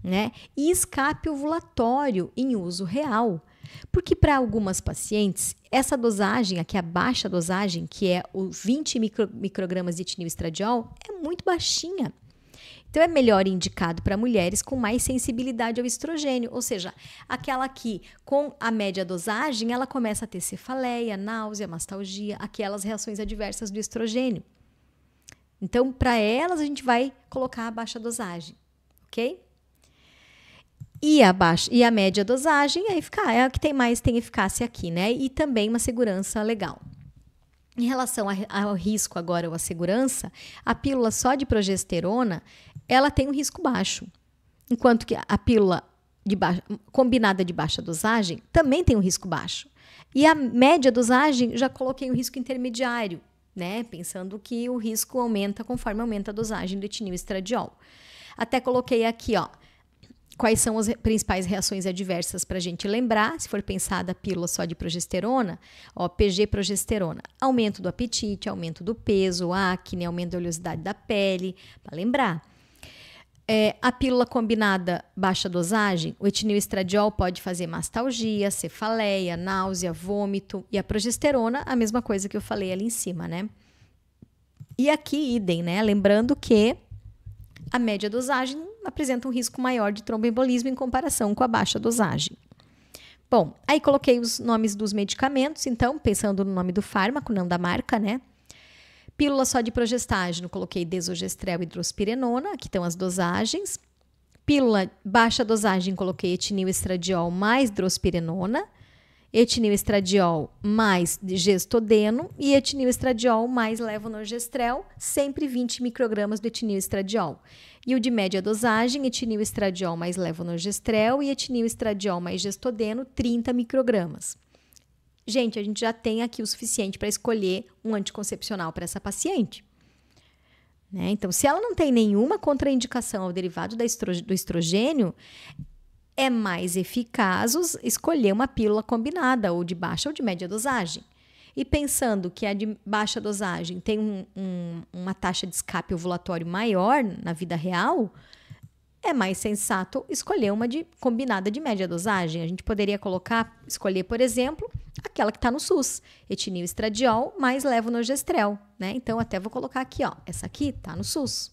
[SPEAKER 1] né? E escape ovulatório em uso real. Porque para algumas pacientes, essa dosagem, aqui a baixa dosagem, que é o 20 microgramas de etinil estradiol, é muito baixinha. Então, é melhor indicado para mulheres com mais sensibilidade ao estrogênio, ou seja, aquela que, com a média dosagem, ela começa a ter cefaleia, náusea, mastalgia, aquelas reações adversas do estrogênio. Então, para elas, a gente vai colocar a baixa dosagem, ok? E a média dosagem é a que tem eficácia aqui, né? E também uma segurança legal. Em relação ao risco agora ou à segurança, a pílula só de progesterona, ela tem um risco baixo. Enquanto que a pílula combinada de baixa dosagem também tem um risco baixo. E a média dosagem, já coloquei um risco intermediário, né? Pensando que o risco aumenta conforme aumenta a dosagem do etinil estradiol. Até coloquei aqui, ó, quais são as principais reações adversas para a gente lembrar, se for pensada a pílula só de progesterona, ó, PG progesterona, aumento do apetite, aumento do peso, acne, aumento da oleosidade da pele, para lembrar. A pílula combinada baixa dosagem, o etinil estradiol pode fazer mastalgia, cefaleia, náusea, vômito, e a progesterona, a mesma coisa que eu falei ali em cima, né? E aqui, idem, né? Lembrando que a média dosagem apresenta um risco maior de tromboembolismo em comparação com a baixa dosagem. Bom, aí coloquei os nomes dos medicamentos, então, pensando no nome do fármaco, não da marca, né? Pílula só de progestágeno, coloquei desogestrel e drospirenona, aqui estão as dosagens. Pílula baixa dosagem, coloquei etinil estradiol mais drospirenona, etinil estradiol mais gestodeno e etinil estradiol mais levonorgestrel, sempre 20 microgramas do etinil estradiol. E o de média dosagem, etinil estradiol mais levonorgestrel e etinil estradiol mais gestodeno, 30 microgramas. Gente, a gente já tem aqui o suficiente para escolher um anticoncepcional para essa paciente. Né? Então, se ela não tem nenhuma contraindicação ao derivado do estrogênio, é mais eficaz escolher uma pílula combinada, ou de baixa ou de média dosagem. E pensando que a de baixa dosagem tem uma taxa de escape ovulatório maior na vida real, é mais sensato escolher uma combinada de média dosagem. A gente poderia escolher, por exemplo, aquela que está no SUS, etinil estradiol mais levonorgestrel, né? Então, até vou colocar aqui, ó, essa aqui está no SUS,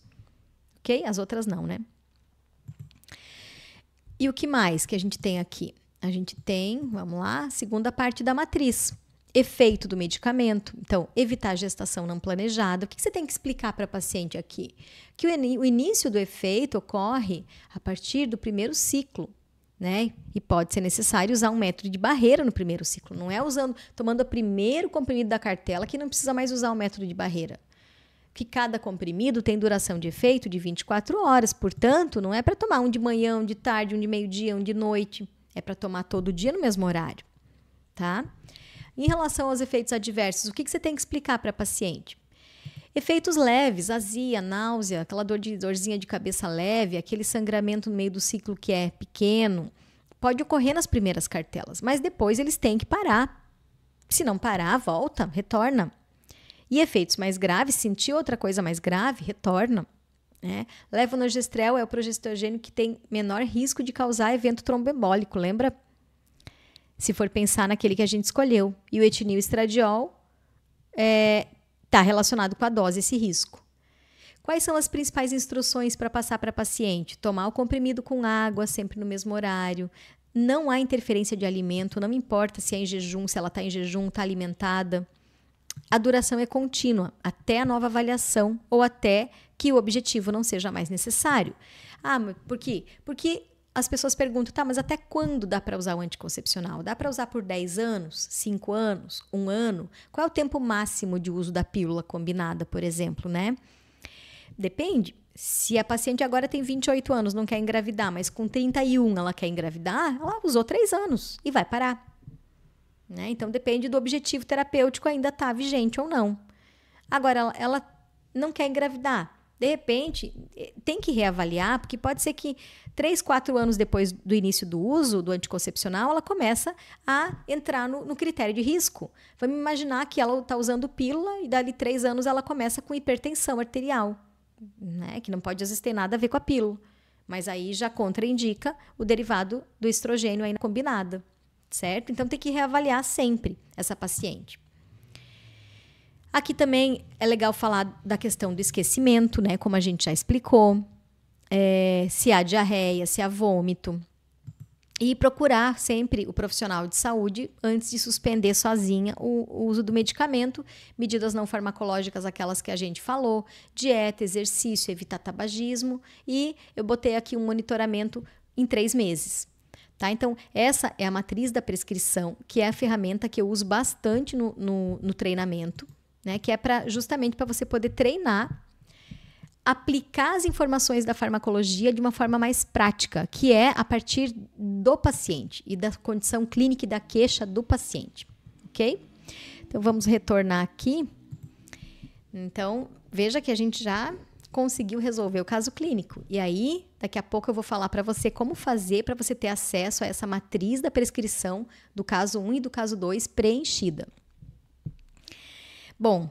[SPEAKER 1] ok? As outras não, né? E o que mais que a gente tem aqui? A gente tem, vamos lá, segunda parte da matriz. Efeito do medicamento. Então, evitar a gestação não planejada. O que você tem que explicar para a paciente aqui? Que o início do efeito ocorre a partir do primeiro ciclo, né? E pode ser necessário usar um método de barreira no primeiro ciclo. Não é tomando o primeiro comprimido da cartela que não precisa mais usar o método de barreira. Que cada comprimido tem duração de efeito de 24 horas. Portanto, não é para tomar um de manhã, um de tarde, um de meio-dia, um de noite. É para tomar todo dia no mesmo horário, tá? Em relação aos efeitos adversos, o que você tem que explicar para a paciente? Efeitos leves, azia, náusea, aquela dorzinha de cabeça leve, aquele sangramento no meio do ciclo que é pequeno, pode ocorrer nas primeiras cartelas, mas depois eles têm que parar. Se não parar, volta, retorna. E efeitos mais graves, sentir outra coisa mais grave, retorna. Né? Levonorgestrel é o progesterogênio que tem menor risco de causar evento tromboembólico, lembra? Se for pensar naquele que a gente escolheu. E o etinil estradiol está relacionado com a dose, esse risco. Quais são as principais instruções para passar para a paciente? Tomar o comprimido com água, sempre no mesmo horário. Não há interferência de alimento, não importa se é em jejum, se ela está em jejum, está alimentada. A duração é contínua, até a nova avaliação ou até que o objetivo não seja mais necessário. Ah, mas por quê? Porque as pessoas perguntam, tá, mas até quando dá para usar o anticoncepcional? Dá para usar por 10 anos, 5 anos, 1 ano? Qual é o tempo máximo de uso da pílula combinada, por exemplo, né? Depende. Se a paciente agora tem 28 anos, não quer engravidar, mas com 31 ela quer engravidar, ela usou 3 anos e vai parar. Né? Então, depende do objetivo terapêutico ainda estar vigente ou não. Agora, ela não quer engravidar. De repente, tem que reavaliar, porque pode ser que 3, 4 anos depois do início do uso do anticoncepcional, ela começa a entrar no critério de risco. Vamos imaginar que ela está usando pílula e dali 3 anos ela começa com hipertensão arterial, né? Que não pode às vezes ter nada a ver com a pílula. Mas aí já contraindica o derivado do estrogênio aí na combinada. Certo? Então, tem que reavaliar sempre essa paciente. Aqui também é legal falar da questão do esquecimento, né? Como a gente já explicou. se há diarreia, se há vômito. E procurar sempre o profissional de saúde antes de suspender sozinha o uso do medicamento. Medidas não farmacológicas, aquelas que a gente falou, dieta, exercício, evitar tabagismo. E eu botei aqui um monitoramento em 3 meses. Tá? Então, essa é a matriz da prescrição, que é a ferramenta que eu uso bastante no treinamento, né? Que é justamente para você poder treinar, aplicar as informações da farmacologia de uma forma mais prática, que é a partir do paciente e da condição clínica e da queixa do paciente, ok? Então, vamos retornar aqui. Então, veja que a gente já conseguiu resolver o caso clínico. E aí, daqui a pouco eu vou falar para você como fazer para você ter acesso a essa matriz da prescrição do caso 1 e do caso 2 preenchida. Bom,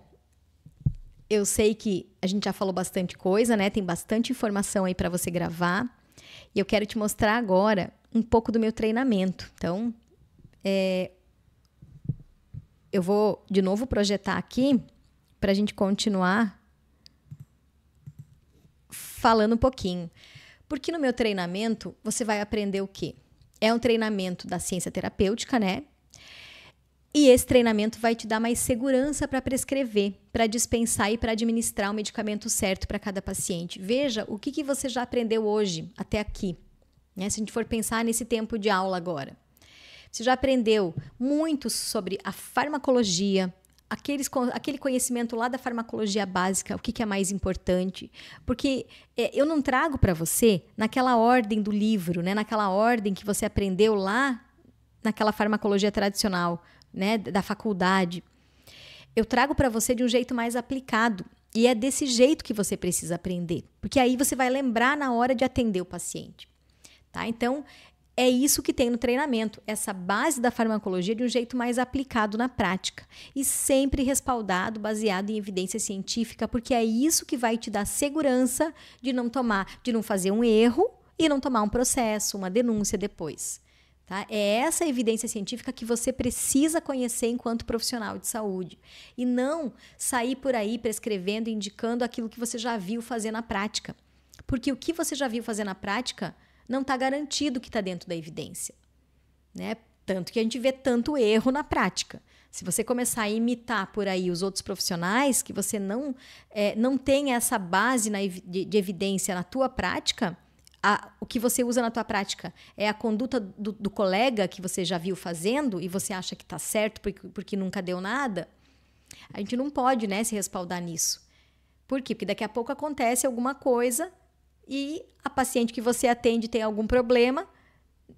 [SPEAKER 1] eu sei que a gente já falou bastante coisa, né? Tem bastante informação aí para você gravar. E eu quero te mostrar agora um pouco do meu treinamento. Então, eu vou de novo projetar aqui para a gente continuar falando um pouquinho. Porque no meu treinamento, você vai aprender o quê? É um treinamento da ciência terapêutica, né? E esse treinamento vai te dar mais segurança para prescrever, para dispensar e para administrar o medicamento certo para cada paciente. Veja o que você já aprendeu hoje, até aqui. Né? Se a gente for pensar nesse tempo de aula agora. Você já aprendeu muito sobre a farmacologia, aquele conhecimento lá da farmacologia básica, o que é mais importante. Porque eu não trago para você naquela ordem do livro, né? Naquela ordem que você aprendeu lá naquela farmacologia tradicional, né, da faculdade. Eu trago para você de um jeito mais aplicado. E é desse jeito que você precisa aprender. Porque aí você vai lembrar na hora de atender o paciente. Tá? Então, é isso que tem no treinamento. Essa base da farmacologia de um jeito mais aplicado na prática. E sempre respaldado, baseado em evidência científica. Porque é isso que vai te dar segurança de não fazer um erro e não tomar um processo, uma denúncia depois. Tá? É essa evidência científica que você precisa conhecer enquanto profissional de saúde. E não sair por aí prescrevendo, indicando aquilo que você já viu fazer na prática. Porque o que você já viu fazer na prática não está garantido que está dentro da evidência. Né? Tanto que a gente vê tanto erro na prática. Se você começar a imitar por aí os outros profissionais, que você não tem essa base de evidência na tua prática, o que você usa na tua prática é a conduta do colega que você já viu fazendo e você acha que está certo porque nunca deu nada, a gente não pode, né, se respaldar nisso. Por quê? Porque daqui a pouco acontece alguma coisa e a paciente que você atende tem algum problema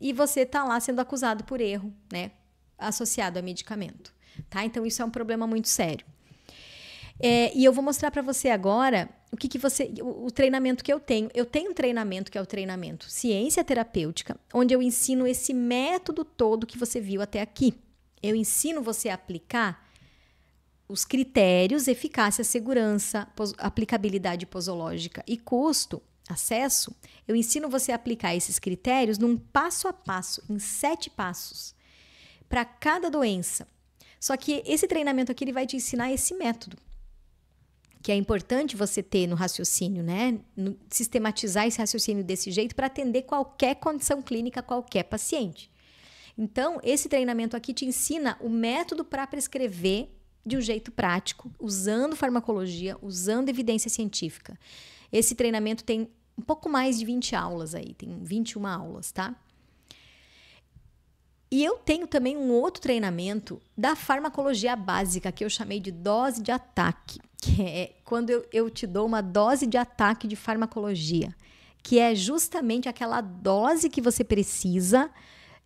[SPEAKER 1] e você está lá sendo acusado por erro, né, associado a medicamento. Tá? Então, isso é um problema muito sério. E eu vou mostrar para você agora o treinamento que eu tenho. Eu tenho um treinamento que é o treinamento Ciência Terapêutica, onde eu ensino esse método todo que você viu até aqui. Eu ensino você a aplicar os critérios, eficácia, segurança, aplicabilidade posológica e custo, acesso. Eu ensino você a aplicar esses critérios num passo a passo, em 7 passos, para cada doença. Só que esse treinamento aqui ele vai te ensinar esse método, que é importante você ter no raciocínio, né? Sistematizar esse raciocínio desse jeito para atender qualquer condição clínica, qualquer paciente. Então, esse treinamento aqui te ensina o método para prescrever de um jeito prático, usando farmacologia, usando evidência científica. Esse treinamento tem um pouco mais de 20 aulas aí, tem 21 aulas, tá? E eu tenho também um outro treinamento da farmacologia básica, que eu chamei de dose de ataque, que é quando eu te dou uma dose de ataque de farmacologia, que é justamente aquela dose que você precisa,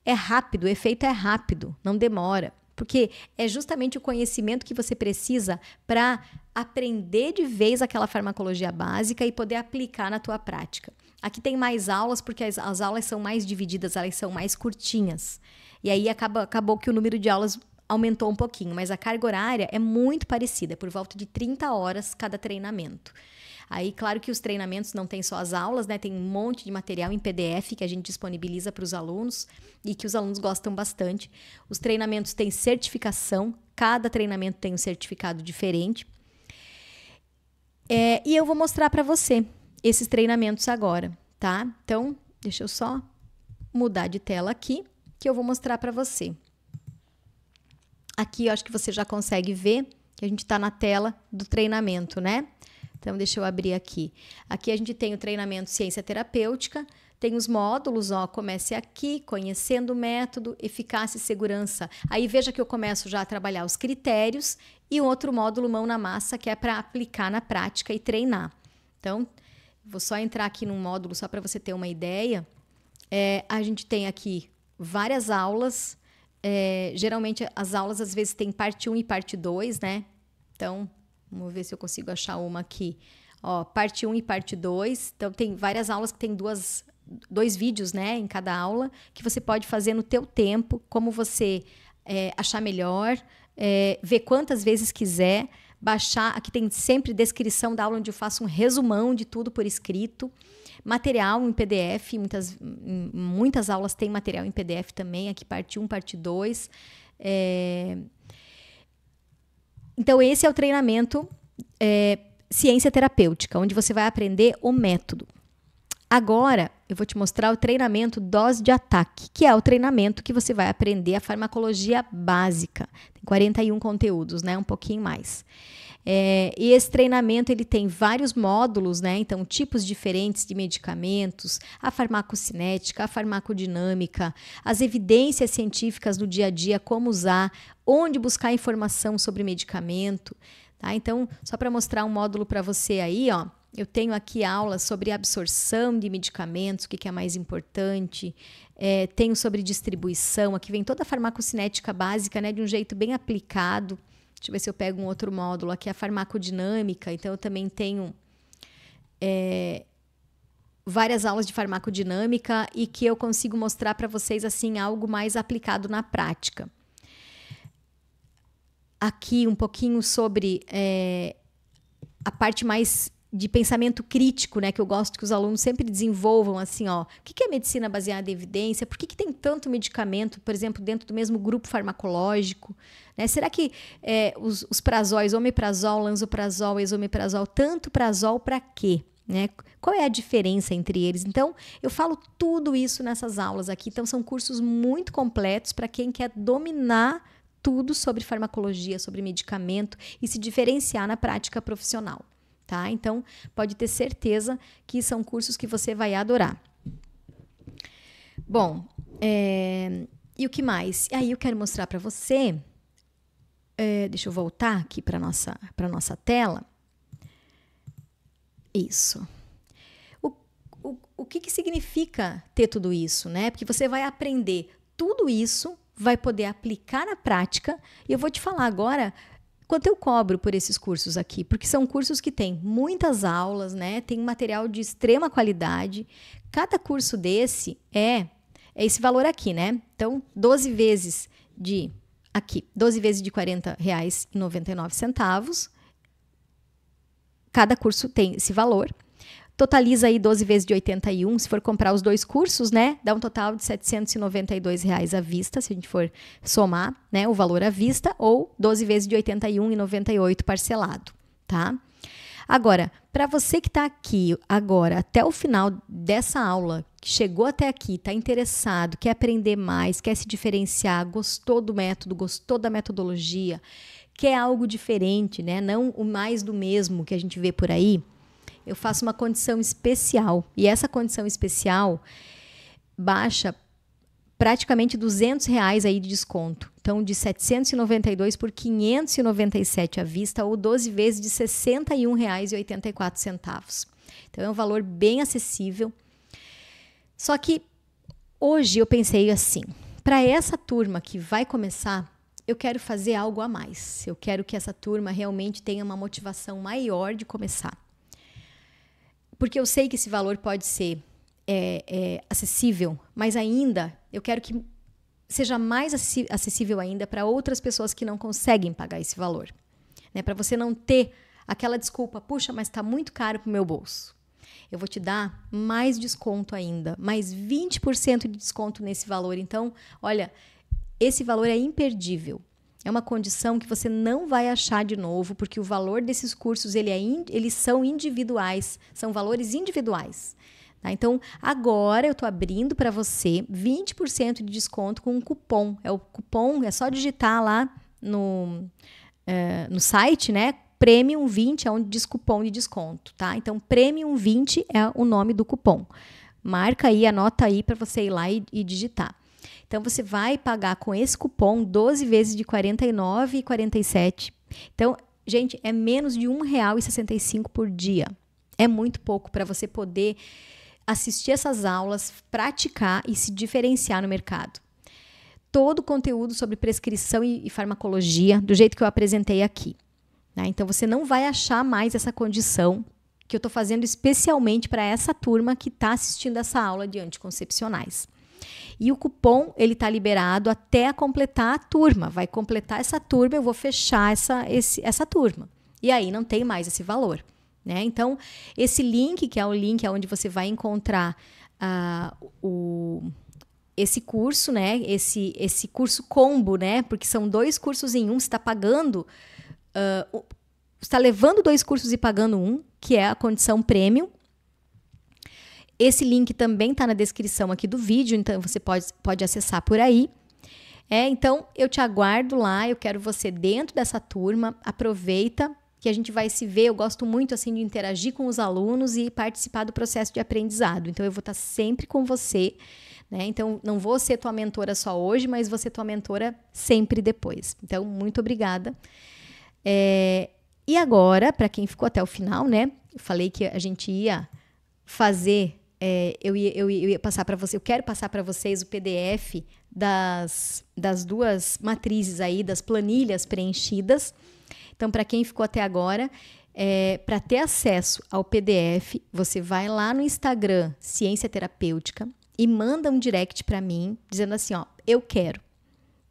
[SPEAKER 1] é rápido, o efeito é rápido, não demora, porque é justamente o conhecimento que você precisa para aprender de vez aquela farmacologia básica e poder aplicar na tua prática. Aqui tem mais aulas, porque as aulas são mais divididas, elas são mais curtinhas. E aí acabou que o número de aulas aumentou um pouquinho, mas a carga horária é muito parecida, é por volta de 30 horas cada treinamento. Aí, claro que os treinamentos não tem só as aulas, né? Tem um monte de material em PDF que a gente disponibiliza para os alunos e que os alunos gostam bastante. Os treinamentos têm certificação, cada treinamento tem um certificado diferente. E eu vou mostrar para você esses treinamentos agora. tá? Então, deixa eu só mudar de tela aqui, que eu vou mostrar para você. Aqui eu acho que você já consegue ver que a gente está na tela do treinamento, né? Então, deixa eu abrir aqui. Aqui a gente tem o treinamento Ciência Terapêutica, tem os módulos, ó, comece aqui, conhecendo o método, eficácia e segurança. Aí veja que eu começo já a trabalhar os critérios e outro módulo Mão na Massa, que é para aplicar na prática e treinar. Então, vou só entrar aqui num módulo só para você ter uma ideia. A gente tem aqui várias aulas. Geralmente as aulas às vezes tem parte 1 e parte 2, né? Então, vamos ver se eu consigo achar uma aqui. Ó, parte 1 e parte 2. Então, tem várias aulas que tem dois vídeos, né, em cada aula, que você pode fazer no teu tempo, como você achar melhor, ver quantas vezes quiser, baixar. Aqui tem sempre descrição da aula, onde eu faço um resumão de tudo por escrito. Material em PDF, muitas aulas têm material em PDF também, aqui parte 1, parte 2. Então, esse é o treinamento Ciência Terapêutica, onde você vai aprender o método. Agora, eu vou te mostrar o treinamento Dose de Ataque, que é o treinamento que você vai aprender a farmacologia básica. Tem 41 conteúdos, né? Um pouquinho mais. E esse treinamento ele tem vários módulos, né? Então, tipos diferentes de medicamentos, a farmacocinética, a farmacodinâmica, as evidências científicas do dia a dia, como usar, onde buscar informação sobre medicamento. Tá? Então, só para mostrar um módulo para você aí, ó, eu tenho aqui aulas sobre absorção de medicamentos, o que é mais importante. Tenho sobre distribuição, aqui vem toda a farmacocinética básica, né, de um jeito bem aplicado. Deixa eu ver se eu pego um outro módulo. Aqui é a farmacodinâmica, então eu também tenho várias aulas de farmacodinâmica e que eu consigo mostrar para vocês assim algo mais aplicado na prática. Aqui um pouquinho sobre a parte mais de pensamento crítico, né, que eu gosto que os alunos sempre desenvolvam, assim, ó, o que é medicina baseada em evidência? Por que tem tanto medicamento, por exemplo, dentro do mesmo grupo farmacológico? Né? Será que os prazóis, omeprazol, lansoprazol, esomeprazol, tanto prazol para quê? Né? Qual é a diferença entre eles? Então, eu falo tudo isso nessas aulas aqui. Então, são cursos muito completos para quem quer dominar tudo sobre farmacologia, sobre medicamento e se diferenciar na prática profissional. Tá? Então, pode ter certeza que são cursos que você vai adorar. Bom, e o que mais? Aí eu quero mostrar para você, deixa eu voltar aqui para a nossa tela. Isso. O que significa ter tudo isso, né? Porque você vai aprender tudo isso, vai poder aplicar na prática, e eu vou te falar agora quanto eu cobro por esses cursos aqui, porque são cursos que têm muitas aulas, né? Tem um material de extrema qualidade. Cada curso desse é esse valor aqui, né? Então, 12 vezes de R$ 40,99. Cada curso tem esse valor. Totaliza aí 12 vezes de 81, se for comprar os dois cursos, né? Dá um total de R$ 792 à vista, se a gente for somar, né, o valor à vista, ou 12 vezes de R$ 81,98 parcelado, tá? Agora, para você que está aqui agora, até o final dessa aula, que chegou até aqui, está interessado, quer aprender mais, quer se diferenciar, gostou do método, gostou da metodologia, quer algo diferente, né? Não o mais do mesmo que a gente vê por aí, eu faço uma condição especial. E essa condição especial baixa praticamente R$200 aí de desconto. Então, de 792 por 597 à vista, ou 12 vezes de R$ 61,84. Então, é um valor bem acessível. Só que hoje eu pensei assim, para essa turma que vai começar, eu quero fazer algo a mais. Eu quero que essa turma realmente tenha uma motivação maior de começar. Porque eu sei que esse valor pode ser acessível, mas ainda eu quero que seja mais acessível ainda para outras pessoas que não conseguem pagar esse valor. Né? Para você não ter aquela desculpa, puxa, mas está muito caro para o meu bolso. Eu vou te dar mais desconto ainda, mais 20% de desconto nesse valor. Então, olha, esse valor é imperdível. É uma condição que você não vai achar de novo, porque o valor desses cursos eles são individuais, são valores individuais. Tá? Então, agora eu estou abrindo para você 20% de desconto com um cupom. O cupom é só digitar lá no site, né? Premium 20 é um cupom de desconto, tá? Então, Premium 20 é o nome do cupom. Marca aí, anota aí para você ir lá e digitar. Então, você vai pagar com esse cupom 12 vezes de R$ 49,47. Então, gente, é menos de R$ 1,65 por dia. É muito pouco para você poder assistir essas aulas, praticar e se diferenciar no mercado. Todo o conteúdo sobre prescrição e farmacologia, do jeito que eu apresentei aqui. Né? Então, você não vai achar mais essa condição que eu estou fazendo especialmente para essa turma que está assistindo essa aula de anticoncepcionais. E o cupom, ele está liberado até completar a turma. Vai completar essa turma, eu vou fechar essa turma. E aí não tem mais esse valor. Né? Então, esse link, que é o link onde você vai encontrar esse curso, né? Esse curso combo, né? Porque são 2 cursos em um, você está pagando... você está levando 2 cursos e pagando um, que é a condição premium. Esse link também está na descrição aqui do vídeo, então você pode acessar por aí. Então, eu te aguardo lá, eu quero você dentro dessa turma, aproveita que a gente vai se ver. Eu gosto muito assim de interagir com os alunos e participar do processo de aprendizado. Então, eu vou estar sempre com você, né? Então, não vou ser tua mentora só hoje, mas vou ser tua mentora sempre depois. Então, muito obrigada. E agora, para quem ficou até o final, né? Eu falei que a gente ia fazer... eu ia passar para você, eu quero passar para vocês o PDF das 2 matrizes aí, das planilhas preenchidas. Então, para quem ficou até agora, para ter acesso ao PDF, você vai lá no Instagram Ciência Terapêutica e manda um direct para mim, dizendo assim, ó, eu quero,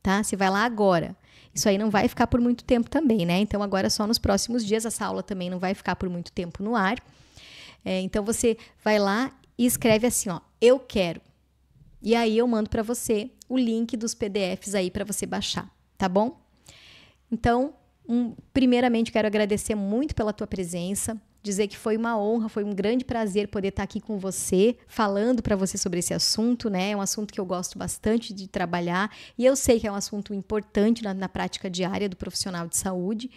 [SPEAKER 1] tá? Você vai lá agora. Isso aí não vai ficar por muito tempo também, né? Então, agora só nos próximos dias, essa aula também não vai ficar por muito tempo no ar. Então, você vai lá e escreve assim, ó, eu quero. E aí eu mando para você o link dos PDFs aí para você baixar, tá bom? Então, primeiramente quero agradecer muito pela tua presença, dizer que foi uma honra, foi um grande prazer poder estar aqui com você, falando para você sobre esse assunto, né? É um assunto que eu gosto bastante de trabalhar e eu sei que é um assunto importante na prática diária do profissional de saúde.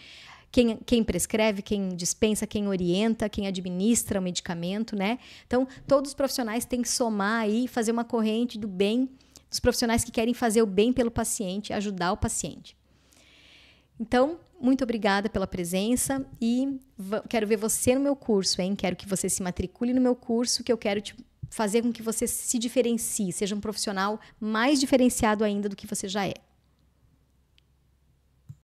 [SPEAKER 1] Quem prescreve, quem dispensa, quem orienta, quem administra o medicamento, né? Então, todos os profissionais têm que somar aí, fazer uma corrente do bem, dos profissionais que querem fazer o bem pelo paciente, ajudar o paciente. Então, muito obrigada pela presença e quero ver você no meu curso, hein? Quero que você se matricule no meu curso, que eu quero fazer com que você se diferencie, seja um profissional mais diferenciado ainda do que você já é.